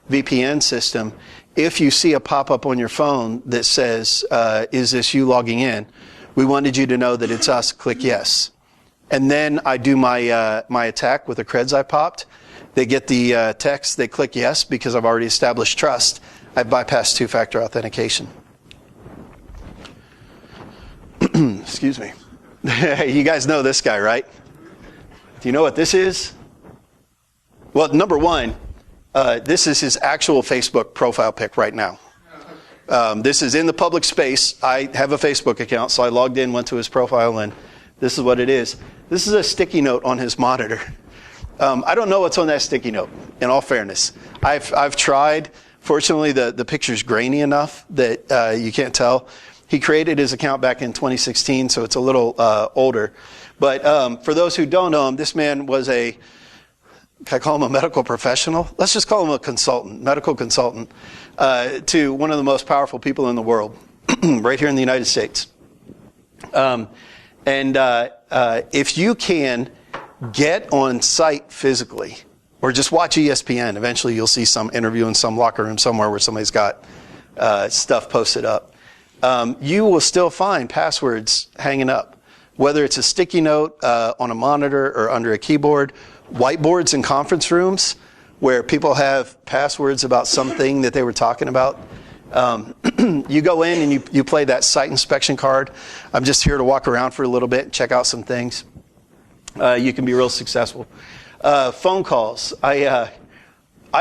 VPN system. if you see a pop-up on your phone that says, is this you logging in? We wanted you to know that it's us. Click yes. And then I do my attack with the creds I popped. They get the text. They click yes because I've already established trust. I've bypassed two-factor authentication. Excuse me. You guys know this guy, right? Do you know what this is? Well, number one, this is his actual Facebook profile pic right now. This is in the public space. I have a Facebook account, so I logged in, went to his profile, and this is what it is. This is a sticky note on his monitor. I don't know what's on that sticky note, in all fairness. I've tried. Fortunately, the picture's grainy enough that you can't tell. He created his account back in 2016, so it's a little older. But for those who don't know him, this man was can I call him a medical professional? Let's just call him a consultant, medical consultant, to one of the most powerful people in the world, right here in the United States. If you can get on site physically, or just watch ESPN, eventually you'll see some interview in some locker room somewhere where somebody's got stuff posted up. You will still find passwords hanging up, whether it's a sticky note on a monitor or under a keyboard, whiteboards in conference rooms where people have passwords about something that they were talking about. You go in and you play that site inspection card. I'm just here to walk around for a little bit and check out some things. You can be real successful. Phone calls. I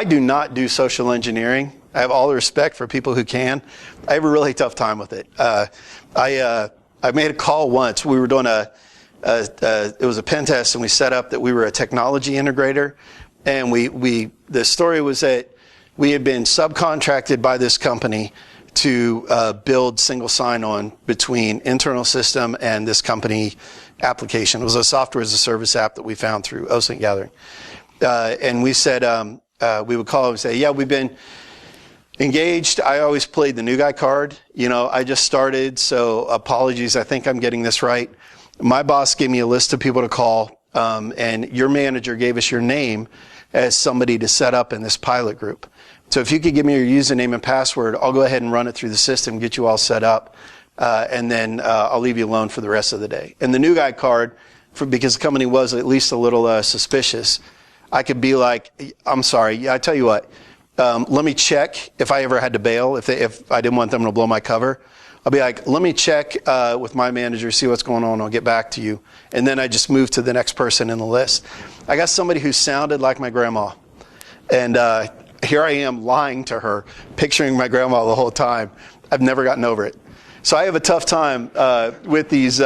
do not do social engineering. I have all the respect for people who can. I have a really tough time with it. I made a call once. We were doing it was a pen test, and we set up that we were a technology integrator, and the story was that we had been subcontracted by this company to build single sign-on between internal system and this company application. It was a software as a service app that we found through OSINT gathering. And we said, we would call and say, yeah, we've been engaged. I always played the new guy card. I just started, so apologies. I think I'm getting this right. My boss gave me a list of people to call, and your manager gave us your name as somebody to set up in this pilot group. So if you could give me your username and password, I'll go ahead and run it through the system, get you all set up, and then I'll leave you alone for the rest of the day. And the new guy card, because the company was at least a little suspicious, I could be like, I'm sorry, I tell you what, let me check if I ever had to bail, if I didn't want them to blow my cover. I'll be like, let me check with my manager, see what's going on, I'll get back to you. And then I just move to the next person in the list. I got somebody who sounded like my grandma. And here I am lying to her, picturing my grandma the whole time. I've never gotten over it. So I have a tough time with these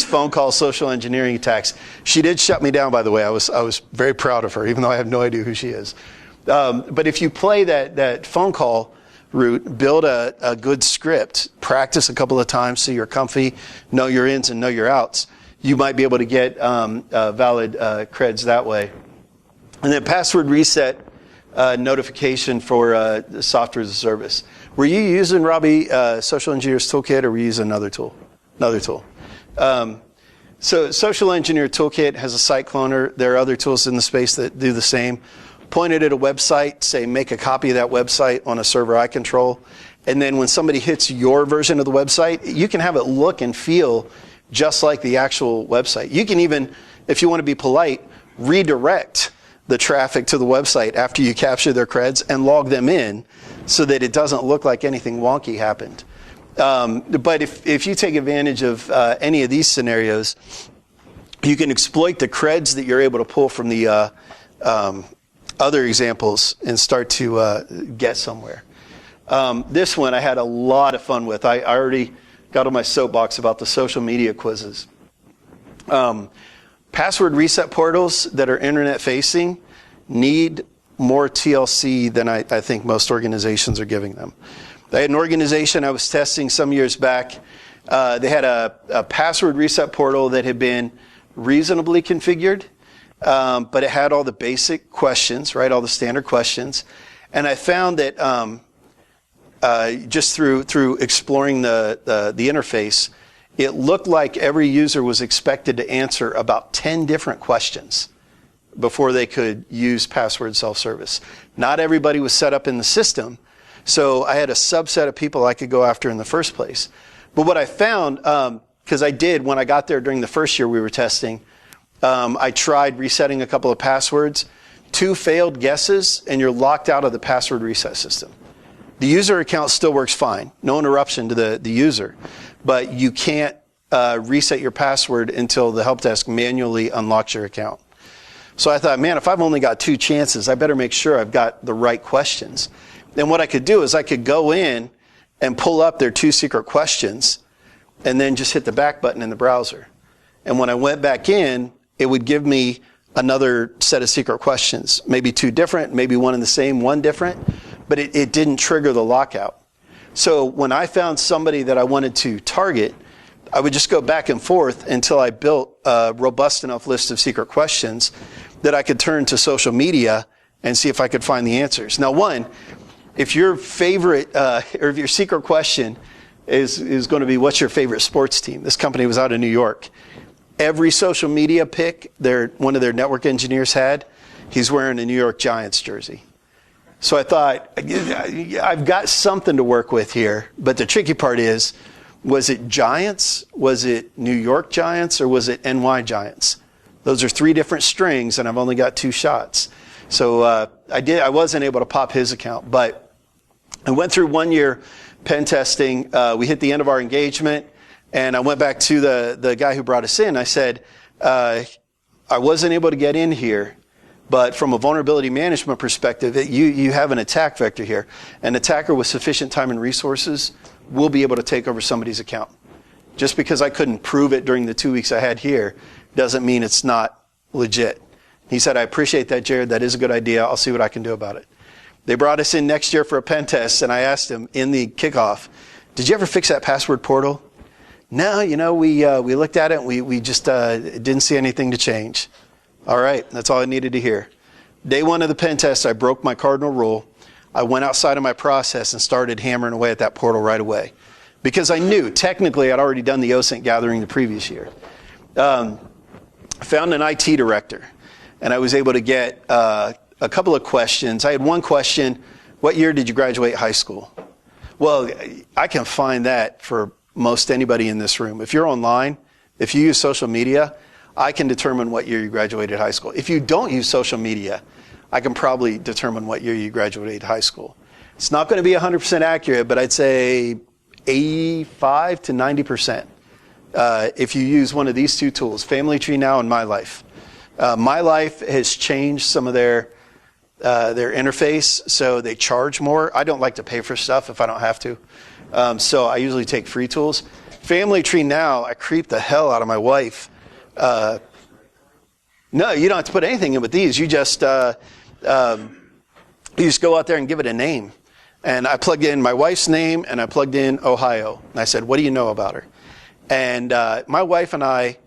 phone call social engineering attacks. She did shut me down, by the way. I was very proud of her, even though I have no idea who she is. But if you play that phone call route, build a good script, practice a couple of times so you're comfy, know your ins and know your outs, you might be able to get valid creds that way. And then password reset notification for the software as a service. Were you using, Robbie, Social Engineer's Toolkit, or were you using another tool? Another tool. So Social Engineer Toolkit has a site cloner. There are other tools in the space that do the same. Point it at a website, say make a copy of that website on a server I control, and then when somebody hits your version of the website, you can have it look and feel just like the actual website. You can even, if you want to be polite, redirect the traffic to the website after you capture their creds and log them in so that it doesn't look like anything wonky happened. But if you take advantage of any of these scenarios, you can exploit the creds that you're able to pull from the other examples and start to get somewhere. This one I had a lot of fun with. I already got on my soapbox about the social media quizzes. Password reset portals that are internet facing need more TLC than I think most organizations are giving them. I had an organization I was testing some years back. They had a password reset portal that had been reasonably configured, but it had all the basic questions, right? All the standard questions. And I found that just through exploring the interface, it looked like every user was expected to answer about 10 different questions before they could use password self-service. Not everybody was set up in the system So I had a subset of people I could go after in the first place. But what I found, because I did when I got there during the first year we were testing, I tried resetting a couple of passwords. 2 failed guesses, and you're locked out of the password reset system. The user account still works fine. No interruption to the user. But you can't reset your password until the help desk manually unlocks your account. So I thought, man, if I've only got 2 chances, I better make sure I've got the right questions. Then what I could do is I could go in and pull up their 2 secret questions and then just hit the back button in the browser. And when I went back in, it would give me another set of secret questions, maybe 2 different, maybe one in the same, one different, but it didn't trigger the lockout. So when I found somebody that I wanted to target, I would just go back and forth until I built a robust enough list of secret questions that I could turn to social media and see if I could find the answers. Now, one, if your favorite, or if your secret question is going to be, what's your favorite sports team? This company was out of New York. Every social media pick one of their network engineers had, he's wearing a New York Giants jersey. So I thought, I've got something to work with here. But the tricky part is, was it Giants? Was it New York Giants? Or was it NY Giants? Those are 3 different strings, and I've only got 2 shots. So I wasn't able to pop his account. But I went through 1 year pen testing. We hit the end of our engagement. And I went back to the guy who brought us in. I said, I wasn't able to get in here, but from a vulnerability management perspective, you have an attack vector here. An attacker with sufficient time and resources will be able to take over somebody's account. Just because I couldn't prove it during the 2 weeks I had here doesn't mean it's not legit. He said, I appreciate that, Jerod. That is a good idea. I'll see what I can do about it. They brought us in next year for a pen test, and I asked him in the kickoff, did you ever fix that password portal? No, we looked at it and we just didn't see anything to change. All right, that's all I needed to hear. Day 1 of the pen test, I broke my cardinal rule. I went outside of my process and started hammering away at that portal right away. Because I knew, technically, I'd already done the OSINT gathering the previous year. Found an IT director, and I was able to get a couple of questions. I had one question, what year did you graduate high school? Well, I can find that for most anybody in this room. If you're online, if you use social media, I can determine what year you graduated high school. If you don't use social media, I can probably determine what year you graduated high school. It's not going to be 100% accurate, but I'd say 85 to 90%. If you use one of these 2 tools, Family Tree Now and My Life. My Life has changed some of their interface, so they charge more. I don't like to pay for stuff if I don't have to. So I usually take free tools. Family Tree Now, I creep the hell out of my wife. No, you don't have to put anything in with these. You just go out there and give it a name. And I plugged in my wife's name, and I plugged in Ohio. And I said, what do you know about her? And my wife and I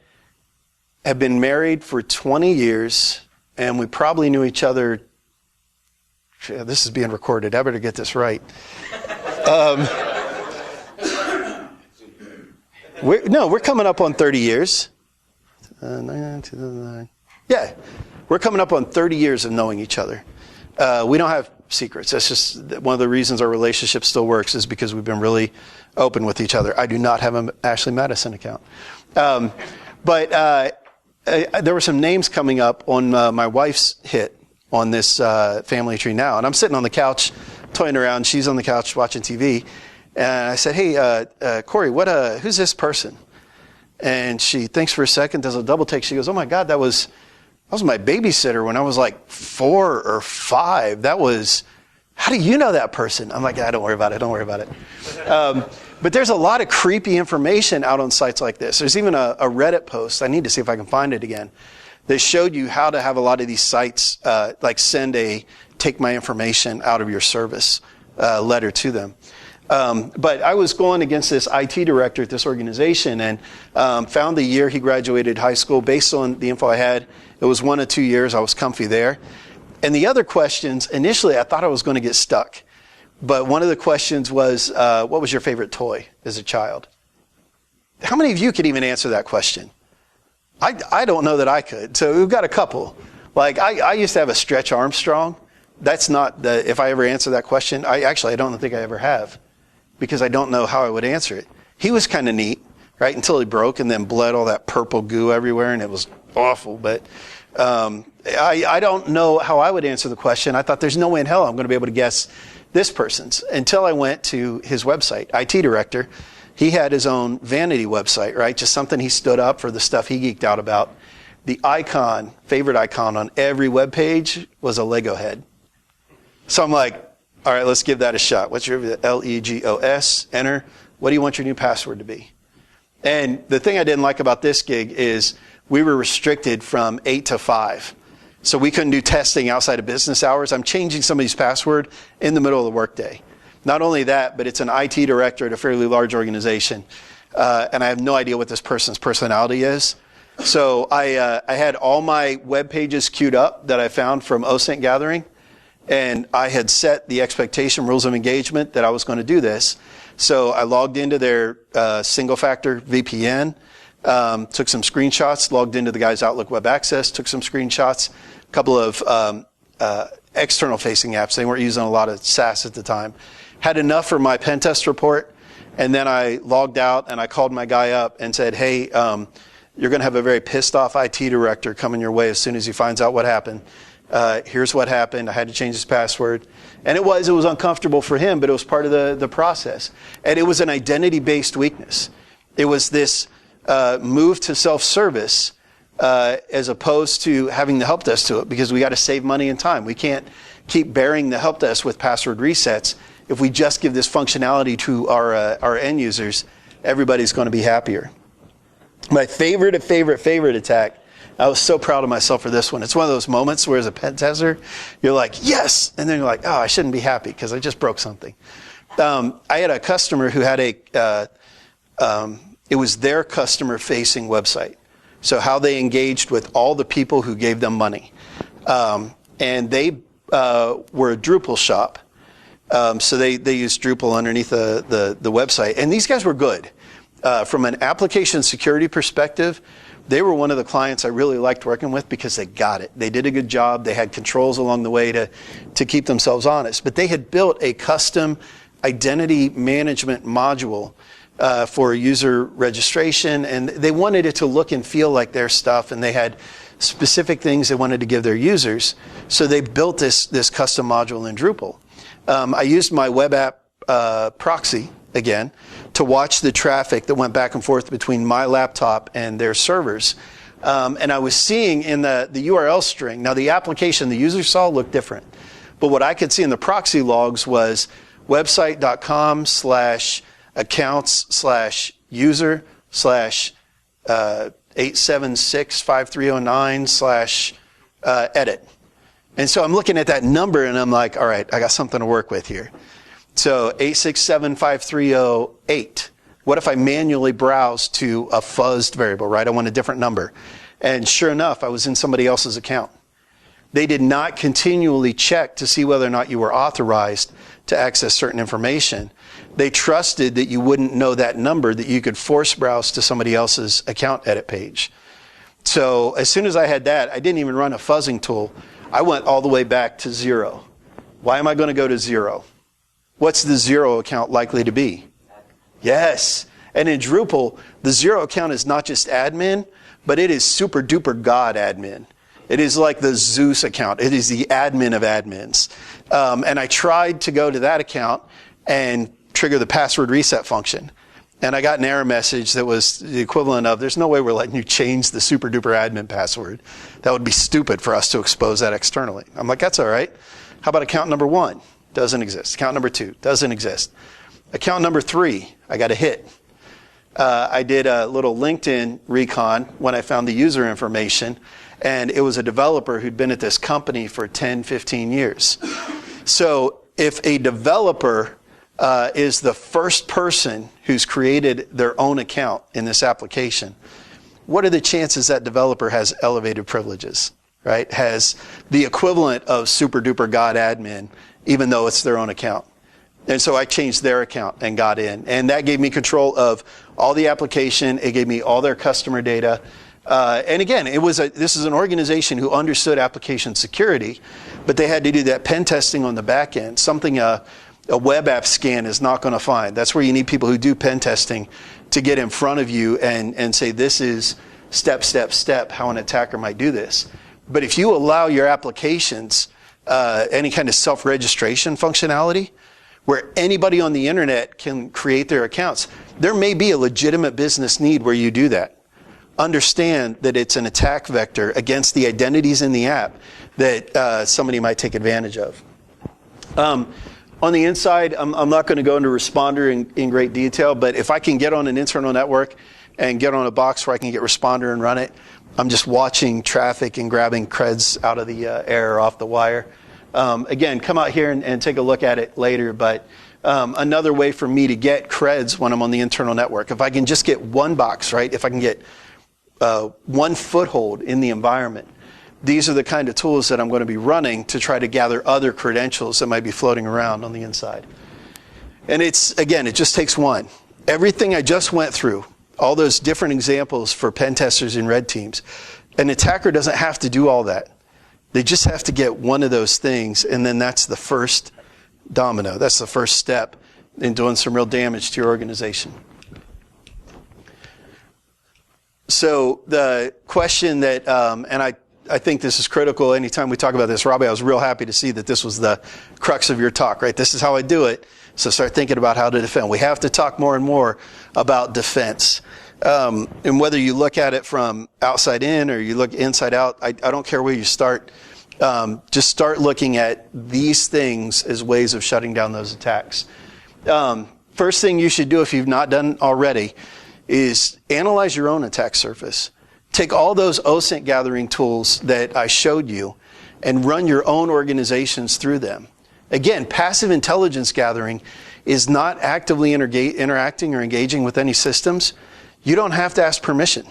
have been married for 20 years, and we probably knew each other. This is being recorded. I better get this right. We're coming up on 30 years. Yeah, we're coming up on 30 years of knowing each other. We don't have secrets. That's just one of the reasons our relationship still works is because we've been really open with each other. I do not have an Ashley Madison account. But there were some names coming up on my wife's hit on this Family Tree Now. And I'm sitting on the couch toying around. She's on the couch watching TV. And I said, hey, Corey, who's this person? And she thinks for a second, does a double take. She goes, oh my God, that was my babysitter when I was like 4 or 5. How do you know that person? I'm like, don't worry about it. But there's a lot of creepy information out on sites like this. There's even a Reddit post, I need to see if I can find it again, that showed you how to have a lot of these sites like send a take my information out of your service letter to them. But I was going against this IT director at this organization and found the year he graduated high school. Based on the info I had, it was 1 or 2 years. I was comfy there. And the other questions, initially I thought I was going to get stuck. But one of the questions was, what was your favorite toy as a child? How many of you could even answer that question? I don't know that I could. So we've got a couple. Like I used to have a Stretch Armstrong. that's not the, if I ever answer that question, I don't think I ever have, because I don't know how I would answer it. He was kind of neat, right, until he broke and then bled all that purple goo everywhere, and it was awful. But I don't know how I would answer the question. I thought there's no way in hell I'm going to be able to guess this person's, until I went to his website. IT director, he had his own vanity website, right, just something he stood up for the stuff he geeked out about. The icon, favorite icon on every web page was a Lego head. So I'm like, all right, let's give that a shot. What's your LEGOS? Enter. What do you want your new password to be? And the thing I didn't like about this gig is we were restricted from 8 to 5. So we couldn't do testing outside of business hours. I'm changing somebody's password in the middle of the workday. Not only that, but it's an IT director at a fairly large organization. And I have no idea what this person's personality is. So I had all my web pages queued up that I found from OSINT gathering. And I had set the expectation rules of engagement that I was going to do this. So I logged into their single-factor VPN, took some screenshots, logged into the guy's Outlook Web Access, took some screenshots, a couple of external-facing apps. They weren't using a lot of SaaS at the time. Had enough for my pen test report, and then I logged out, and I called my guy up and said, hey, you're going to have a very pissed-off IT director coming your way as soon as he finds out what happened. Here's what happened. I had to change his password. And it was uncomfortable for him, but it was part of the process. And it was an identity-based weakness. It was this move to self-service as opposed to having the help desk do it, because we got to save money and time. We can't keep bearing the help desk with password resets. If we just give this functionality to our end users, everybody's going to be happier. My favorite attack, I was so proud of myself for this one. It's one of those moments where as a pen tester, you're like, yes! And then you're like, oh, I shouldn't be happy because I just broke something. I had a customer who had it was their customer-facing website. So how they engaged with all the people who gave them money. And they were a Drupal shop. So they used Drupal underneath the website. And these guys were good. From an application security perspective, they were one of the clients I really liked working with because they got it. They did a good job. They had controls along the way to keep themselves honest. But they had built a custom identity management module for user registration, and they wanted it to look and feel like their stuff, and they had specific things they wanted to give their users. So they built this custom module in Drupal. I used my web app proxy, again, to watch the traffic that went back and forth between my laptop and their servers. And I was seeing in the URL string, now the application the user saw looked different. But what I could see in the proxy logs was website.com/accounts/user/8765309/edit. And so I'm looking at that number and I'm like, all right, I got something to work with here. So 8675308. What if I manually browse to a fuzzed variable, right? I want a different number. And sure enough, I was in somebody else's account. They did not continually check to see whether or not you were authorized to access certain information. They trusted that you wouldn't know that number, that you could force browse to somebody else's account edit page. So as soon as I had that, I didn't even run a fuzzing tool. I went all the way back to 0. Why am I going to go to 0? What's the 0 account likely to be? Yes. And in Drupal, the 0 account is not just admin, but it is super duper God admin. It is like the Zeus account. It is the admin of admins. And I tried to go to that account and trigger the password reset function. And I got an error message that was the equivalent of, there's no way we're letting you change the super duper admin password. That would be stupid for us to expose that externally. I'm like, that's all right. How about account number 1? Doesn't exist. Account number 2 doesn't exist. Account number 3, I got a hit. I did a little LinkedIn recon when I found the user information, and it was a developer who'd been at this company for 10, 15 years. So if a developer is the first person who's created their own account in this application, what are the chances that developer has elevated privileges, right? Has the equivalent of super duper God admin, even though it's their own account. And so I changed their account and got in. And that gave me control of all the application. It gave me all their customer data. And again, this is an organization who understood application security, but they had to do that pen testing on the back end, something a web app scan is not going to find. That's where you need people who do pen testing to get in front of you and say, this is step, how an attacker might do this. But if you allow your applications any kind of self-registration functionality, where anybody on the internet can create their accounts, there may be a legitimate business need where you do that. Understand that it's an attack vector against the identities in the app that somebody might take advantage of. On the inside, I'm not going to go into Responder in great detail, but if I can get on an internal network and get on a box where I can get Responder and run it, I'm just watching traffic and grabbing creds out of the air or off the wire. Again, come out here and take a look at it later, but another way for me to get creds when I'm on the internal network, if I can just get one box, right? If I can get one foothold in the environment, these are the kind of tools that I'm going to be running to try to gather other credentials that might be floating around on the inside. And it just takes one. Everything I just went through, all those different examples for pen testers and red teams, an attacker doesn't have to do all that. They just have to get one of those things, and then that's the first domino. That's the first step in doing some real damage to your organization. So the question that, and I think this is critical anytime we talk about this, Robbie, I was real happy to see that this was the crux of your talk, right? This is how I do it. So start thinking about how to defend. We have to talk more and more about defense. And whether you look at it from outside in or you look inside out, I don't care where you start. Just start looking at these things as ways of shutting down those attacks. First thing you should do if you've not done already is analyze your own attack surface. Take all those OSINT gathering tools that I showed you and run your own organizations through them. Again, passive intelligence gathering is not actively interacting or engaging with any systems. You don't have to ask permission.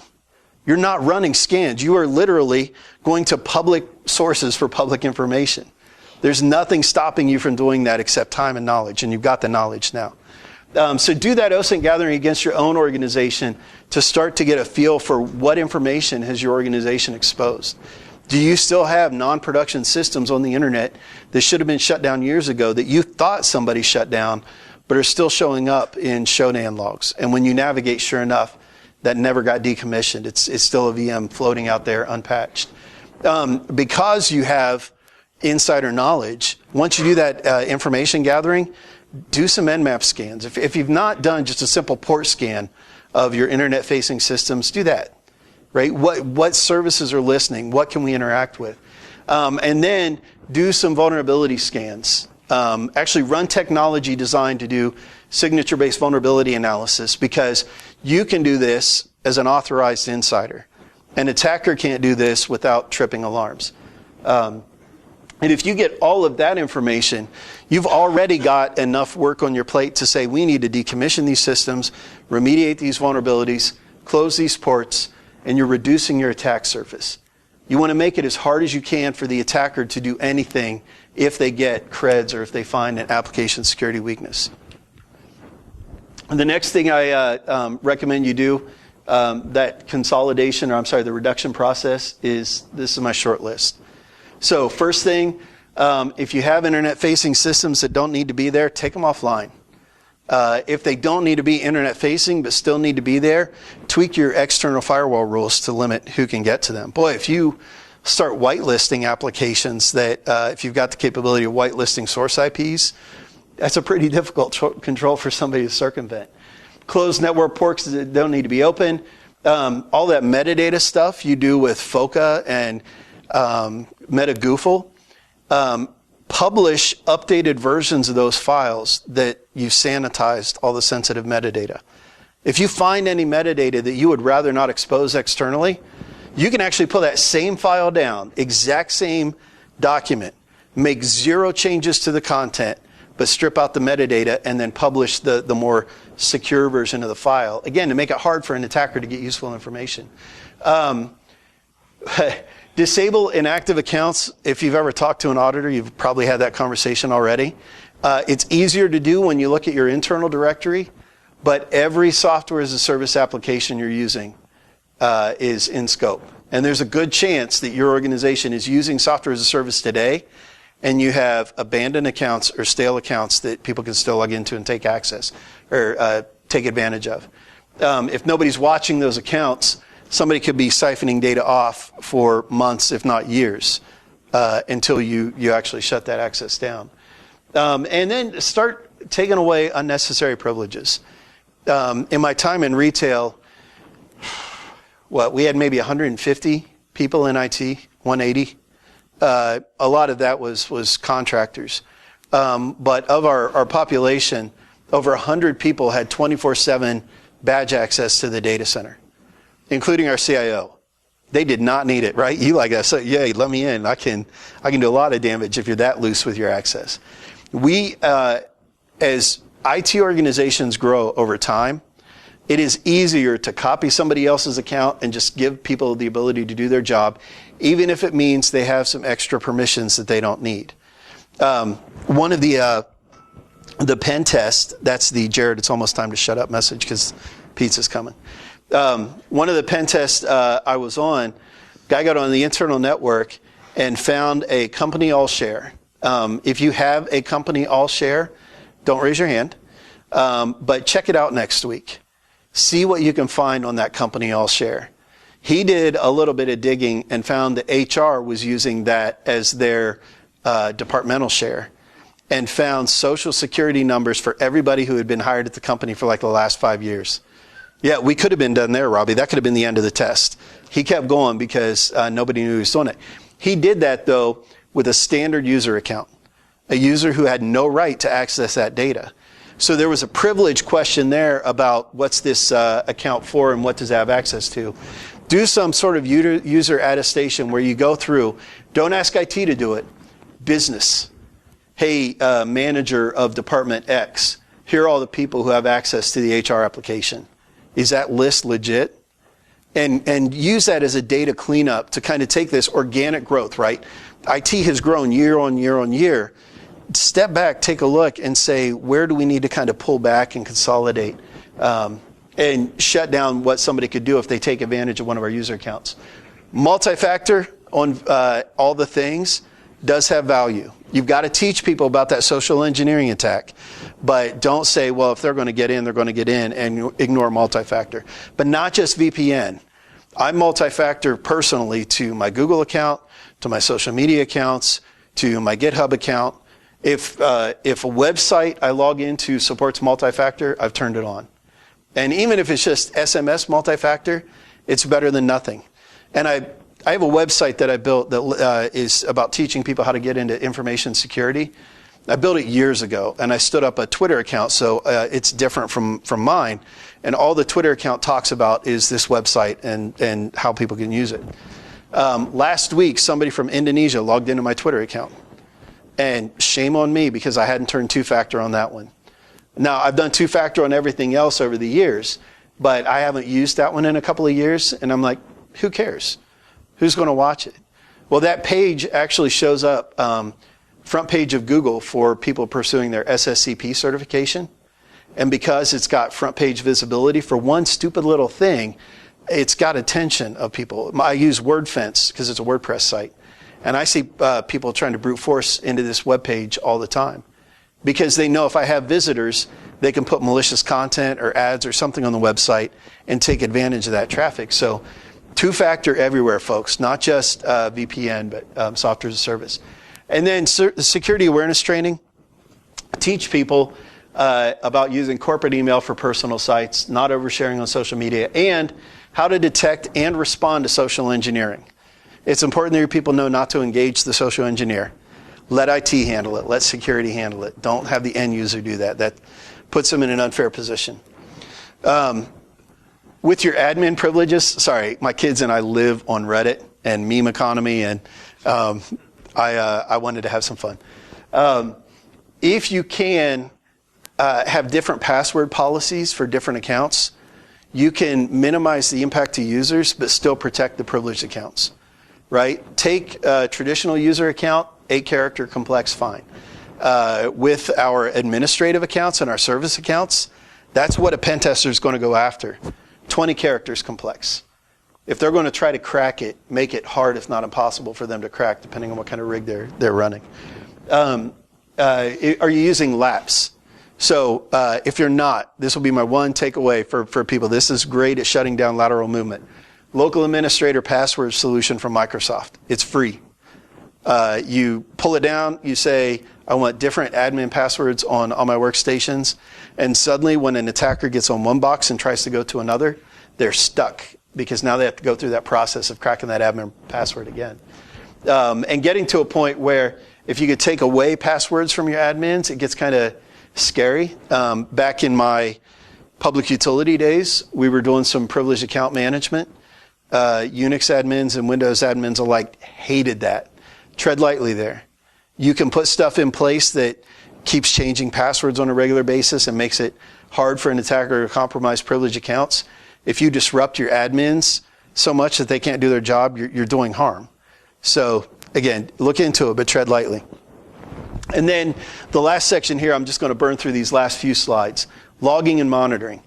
You're not running scans. You are literally going to public sources for public information. There's nothing stopping you from doing that except time and knowledge, and you've got the knowledge now. So do that OSINT gathering against your own organization to start to get a feel for what information has your organization exposed. Do you still have non-production systems on the internet that should have been shut down years ago that you thought somebody shut down, but are still showing up in Shodan logs? And when you navigate, sure enough, that never got decommissioned. It's still a VM floating out there unpatched. Because you have insider knowledge, once you do that information gathering, do some Nmap scans. If you've not done just a simple port scan of your internet-facing systems, do that. Right? What services are listening? What can we interact with? And then do some vulnerability scans. Actually run technology designed to do signature-based vulnerability analysis, because you can do this as an authorized insider. An attacker can't do this without tripping alarms. And if you get all of that information, you've already got enough work on your plate to say, we need to decommission these systems, remediate these vulnerabilities, close these ports, and you're reducing your attack surface. You want to make it as hard as you can for the attacker to do anything if they get creds or if they find an application security weakness. And the next thing I recommend you do, that consolidation, or the reduction process, this is my short list. So first thing, if you have internet-facing systems that don't need to be there, take them offline. If they don't need to be internet-facing but still need to be there, tweak your external firewall rules to limit who can get to them. Boy, if you start whitelisting applications that, if you've got the capability of whitelisting source IPs, that's a pretty difficult control for somebody to circumvent. Closed network ports that don't need to be open. All that metadata stuff you do with FOCA and MetaGoofle, publish updated versions of those files that you've sanitized all the sensitive metadata. If you find any metadata that you would rather not expose externally, you can actually pull that same file down, exact same document, make 0 changes to the content, but strip out the metadata and then publish the more secure version of the file. Again, to make it hard for an attacker to get useful information. Disable inactive accounts. If you've ever talked to an auditor, you've probably had that conversation already. It's easier to do when you look at your internal directory, but every software as a service application you're using, is in scope. And there's a good chance that your organization is using software as a service today, and you have abandoned accounts or stale accounts that people can still log into and take access or take advantage of. If nobody's watching those accounts, somebody could be siphoning data off for months, if not years, until you actually shut that access down. And then start taking away unnecessary privileges. In my time in retail, we had maybe 150 people in IT, 180. A lot of that was contractors. But of our population, over 100 people had 24/7 badge access to the data center, including our CIO. They did not need it, right? You like that, so yay, let me in. I can do a lot of damage if you're that loose with your access. We, as IT organizations grow over time, it is easier to copy somebody else's account and just give people the ability to do their job, even if it means they have some extra permissions that they don't need. One of the pen test, that's the Jerod, it's almost time to shut up message because pizza's coming. One of the pen tests I was on, guy got on the internal network and found a company all share. If you have a company all share, don't raise your hand, but check it out next week. See what you can find on that company all share. He did a little bit of digging and found that HR was using that as their departmental share, and found social security numbers for everybody who had been hired at the company for like the last 5 years. Yeah, we could have been done there, Robbie. That could have been the end of the test. He kept going because nobody knew he was doing it. He did that, though, with a standard user account, a user who had no right to access that data. So there was a privilege question there about what's this account for and what does it have access to. Do some sort of user attestation where you go through, don't ask IT to do it, business. Hey, manager of department X, here are all the people who have access to the HR application. Is that list legit? And use that as a data cleanup to kind of take this organic growth, right? IT has grown year on year on year. Step back, take a look, and say, where do we need to kind of pull back and consolidate and shut down what somebody could do if they take advantage of one of our user accounts? Multi-factor on all the things does have value. You've got to teach people about that social engineering attack, but don't say, well, if they're going to get in, they're going to get in, and ignore multi-factor. But not just VPN. I'm multi-factor personally to my Google account, to my social media accounts, to my GitHub account. If a website I log into supports multi-factor, I've turned it on. And even if it's just SMS multi-factor, it's better than nothing. And I have a website that I built that is about teaching people how to get into information security. I built it years ago, and I stood up a Twitter account, so it's different from mine. And all the Twitter account talks about is this website and how people can use it. Last week, somebody from Indonesia logged into my Twitter account. And shame on me because I hadn't turned two-factor on that one. Now, I've done two-factor on everything else over the years, but I haven't used that one in a couple of years, and I'm like, who cares? Who's going to watch it? Well, that page actually shows up front page of Google for people pursuing their SSCP certification. And because it's got front page visibility for one stupid little thing, it's got attention of people. I use WordFence because it's a WordPress site. And I see people trying to brute force into this web page all the time because they know if I have visitors, they can put malicious content or ads or something on the website and take advantage of that traffic. So two-factor everywhere, folks, not just VPN, but software as a service. And then security awareness training. Teach people about using corporate email for personal sites, not oversharing on social media, and how to detect and respond to social engineering. It's important that your people know not to engage the social engineer. Let IT handle it. Let security handle it. Don't have the end user do that. That puts them in an unfair position. With your admin privileges, sorry, my kids and I live on Reddit and meme economy, and I wanted to have some fun. If you can have different password policies for different accounts, you can minimize the impact to users but still protect the privileged accounts. Right? Take a traditional user account, 8-character complex, fine. With our administrative accounts and our service accounts, that's what a pen tester is going to go after. 20 characters complex. If they're going to try to crack it, make it hard, if not impossible, for them to crack, depending on what kind of rig they're running. Are you using laps? So if you're not, this will be my one takeaway for people. This is great at shutting down lateral movement. Local administrator password solution from Microsoft. It's free. You pull it down, you say, I want different admin passwords on all my workstations, and suddenly when an attacker gets on one box and tries to go to another, they're stuck because now they have to go through that process of cracking that admin password again. And getting to a point where if you could take away passwords from your admins, it gets kind of scary. Back in my public utility days, we were doing some privileged account management. Unix admins and Windows admins alike hated that. Tread lightly there. You can put stuff in place that keeps changing passwords on a regular basis and makes it hard for an attacker to compromise privileged accounts. If you disrupt your admins so much that they can't do their job, you're doing harm. So again, look into it, but tread lightly. And then the last section here, I'm just going to burn through these last few slides. Logging and monitoring.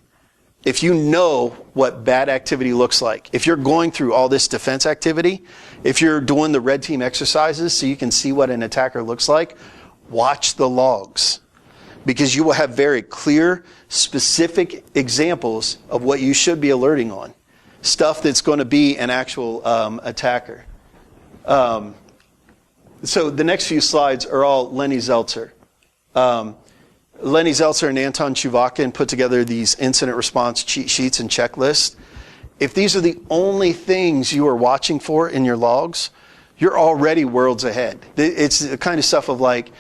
If you know what bad activity looks like, if you're going through all this defense activity, if you're doing the red team exercises so you can see what an attacker looks like, watch the logs. Because you will have very clear, specific examples of what you should be alerting on. Stuff that's going to be an actual attacker. So the next few slides are all Lenny Zeltser. Lenny Zeltser and Anton Chuvakin put together these incident response cheat sheets and checklists. If these are the only things you are watching for in your logs, you're already worlds ahead. It's the kind of stuff of like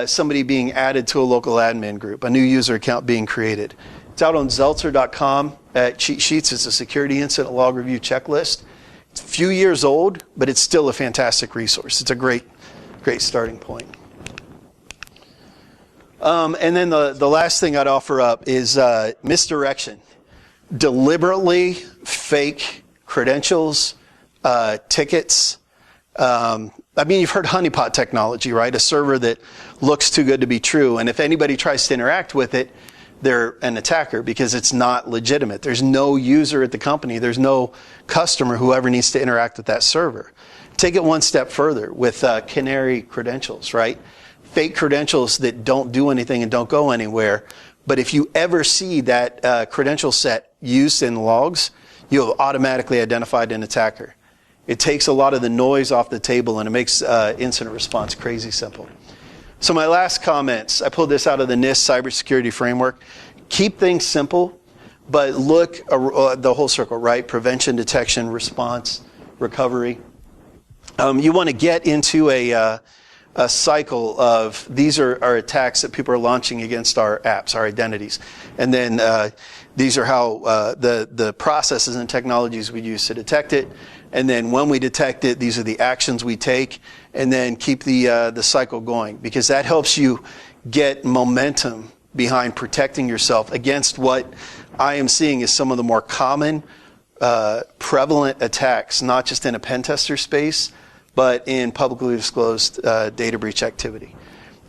somebody being added to a local admin group, a new user account being created. It's out on Zeltser.com at cheat sheets. It's a security incident log review checklist. It's a few years old, but it's still a fantastic resource. It's a great starting point. And then the last thing I'd offer up is misdirection. Deliberately fake credentials, tickets. I mean, you've heard honeypot technology, right? A server that looks too good to be true. And if anybody tries to interact with it, they're an attacker because it's not legitimate. There's no user at the company. There's no customer who ever needs to interact with that server. Take it one step further with canary credentials, right? Fake credentials that don't do anything and don't go anywhere. But if you ever see that credential set used in logs, you'll have automatically identified an attacker. It takes a lot of the noise off the table and it makes incident response crazy simple. So my last comments, I pulled this out of the NIST cybersecurity framework. Keep things simple, but look the whole circle, right? Prevention, detection, response, recovery. You want to get into a cycle of these are attacks that people are launching against our apps, our identities. And then these are how the processes and technologies we use to detect it. And then when we detect it, these are the actions we take. And then keep the cycle going, because that helps you get momentum behind protecting yourself against what I am seeing is some of the more common, prevalent attacks, not just in a pen tester space, but in publicly disclosed data breach activity.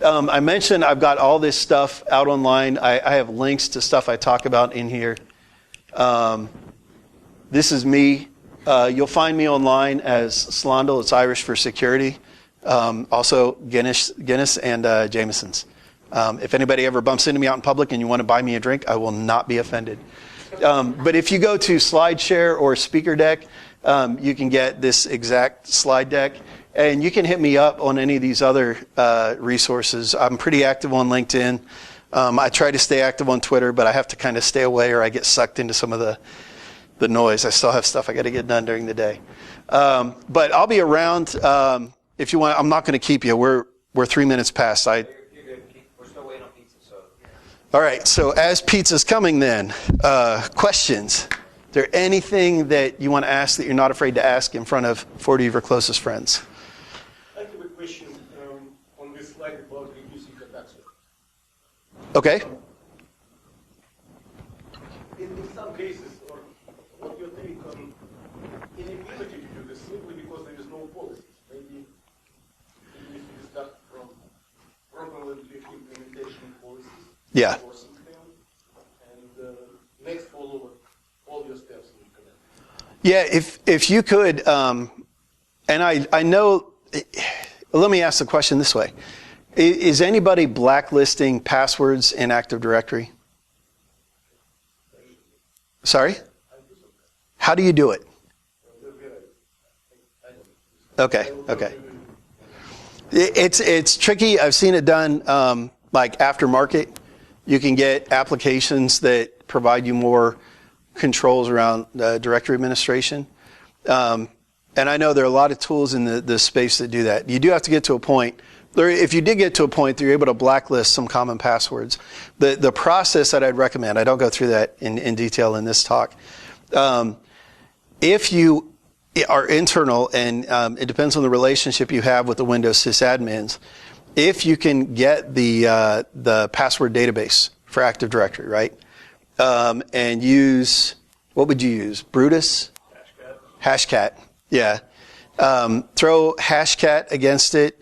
I mentioned I've got all this stuff out online. I have links to stuff I talk about in here. This is me. You'll find me online as Slondal. It's Irish for security. Also Guinness and Jameson's. If anybody ever bumps into me out in public and you want to buy me a drink, I will not be offended. But if you go to SlideShare or Speaker Deck, you can get this exact slide deck. And you can hit me up on any of these other resources. I'm pretty active on LinkedIn. I try to stay active on Twitter, but I have to kind of stay away or I get sucked into some of the noise. I still have stuff I got to get done during the day. But I'll be around if you want. I'm not going to keep you. We're 3 minutes past.
You're good. We're still waiting on pizza. So.
All right. So as pizza's coming then, questions. Is there anything that you want to ask that you're not afraid to ask in front of 40 of your closest friends?
I have a question on this slide about reducing attacks.
Okay.
In some cases, or what your take on inability to do this simply because there is no policies? Maybe it needs to be start from properly implementation policies.
Yeah.
Enforcing them, and next follow all your steps in command.
Yeah, if you could, and I know, let me ask the question this way. Is anybody blacklisting passwords in Active Directory? Sorry? How do you do it? Okay. It's tricky. I've seen it done like aftermarket. You can get applications that provide you more controls around directory administration. And I know there are a lot of tools in the space that do that. You do have to get to a point. If you did get to a point that you're able to blacklist some common passwords, the process that I'd recommend, I don't go through that in detail in this talk. If you are internal, and it depends on the relationship you have with the Windows sysadmins, if you can get the password database for Active Directory, right? And use, what would you use? Brutus? Hashcat. Yeah. Throw Hashcat against it.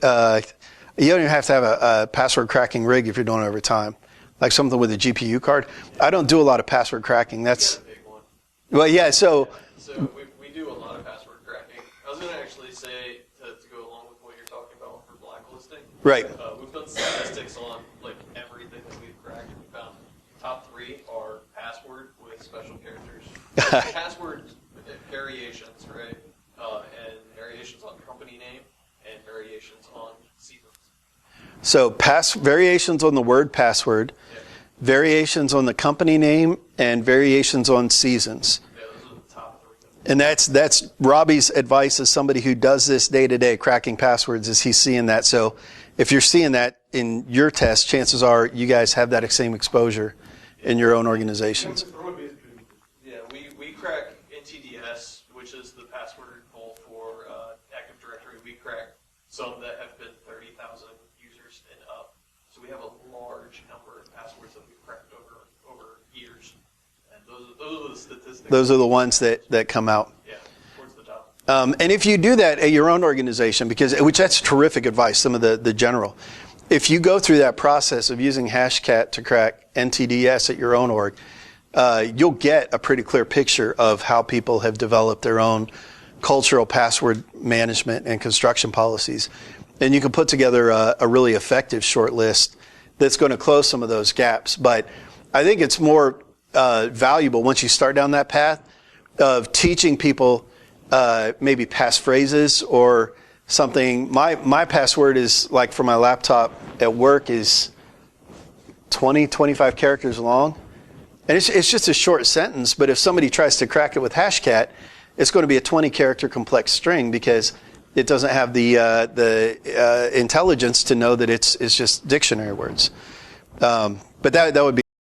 You don't even have to have a password cracking rig if you're doing it over time, like something with a GPU card. I don't do a lot of password cracking. That's
a big one.
Well, yeah. So
we do a lot of password cracking. I was going to actually say to go along with what you're talking about for blacklisting.
Right.
We've done statistics on like everything that we've cracked. We found top 3 are password with special characters, password variations, right, and variations on company name and variations on seasons.
So variations on the word password, variations on the company name, and variations on seasons.
Yeah, those are the top 3.
And that's Robbie's advice as somebody who does this day to day, cracking passwords, is he's seeing that. So if you're seeing that in your test, chances are you guys have that same exposure in your own organizations.
Yeah, we crack NTDS, which is the password pool for Active Directory. We crack some that have been 30,000 users and up. So we have a large number of passwords that we've cracked over years. And those are the statistics.
Those are the ones that come out.
Yeah, towards the top.
And if you do that at your own organization, which that's terrific advice, some of the general. If you go through that process of using Hashcat to crack NTDS at your own org, you'll get a pretty clear picture of how people have developed their own cultural password management and construction policies. And you can put together a really effective short list that's going to close some of those gaps. But I think it's more valuable once you start down that path of teaching people maybe passphrases or something. My password is, like, for my laptop at work, is 25 characters long. And it's just a short sentence, but if somebody tries to crack it with Hashcat, it's going to be a 20-character complex string because it doesn't have the intelligence to know that it's just dictionary words. But that would be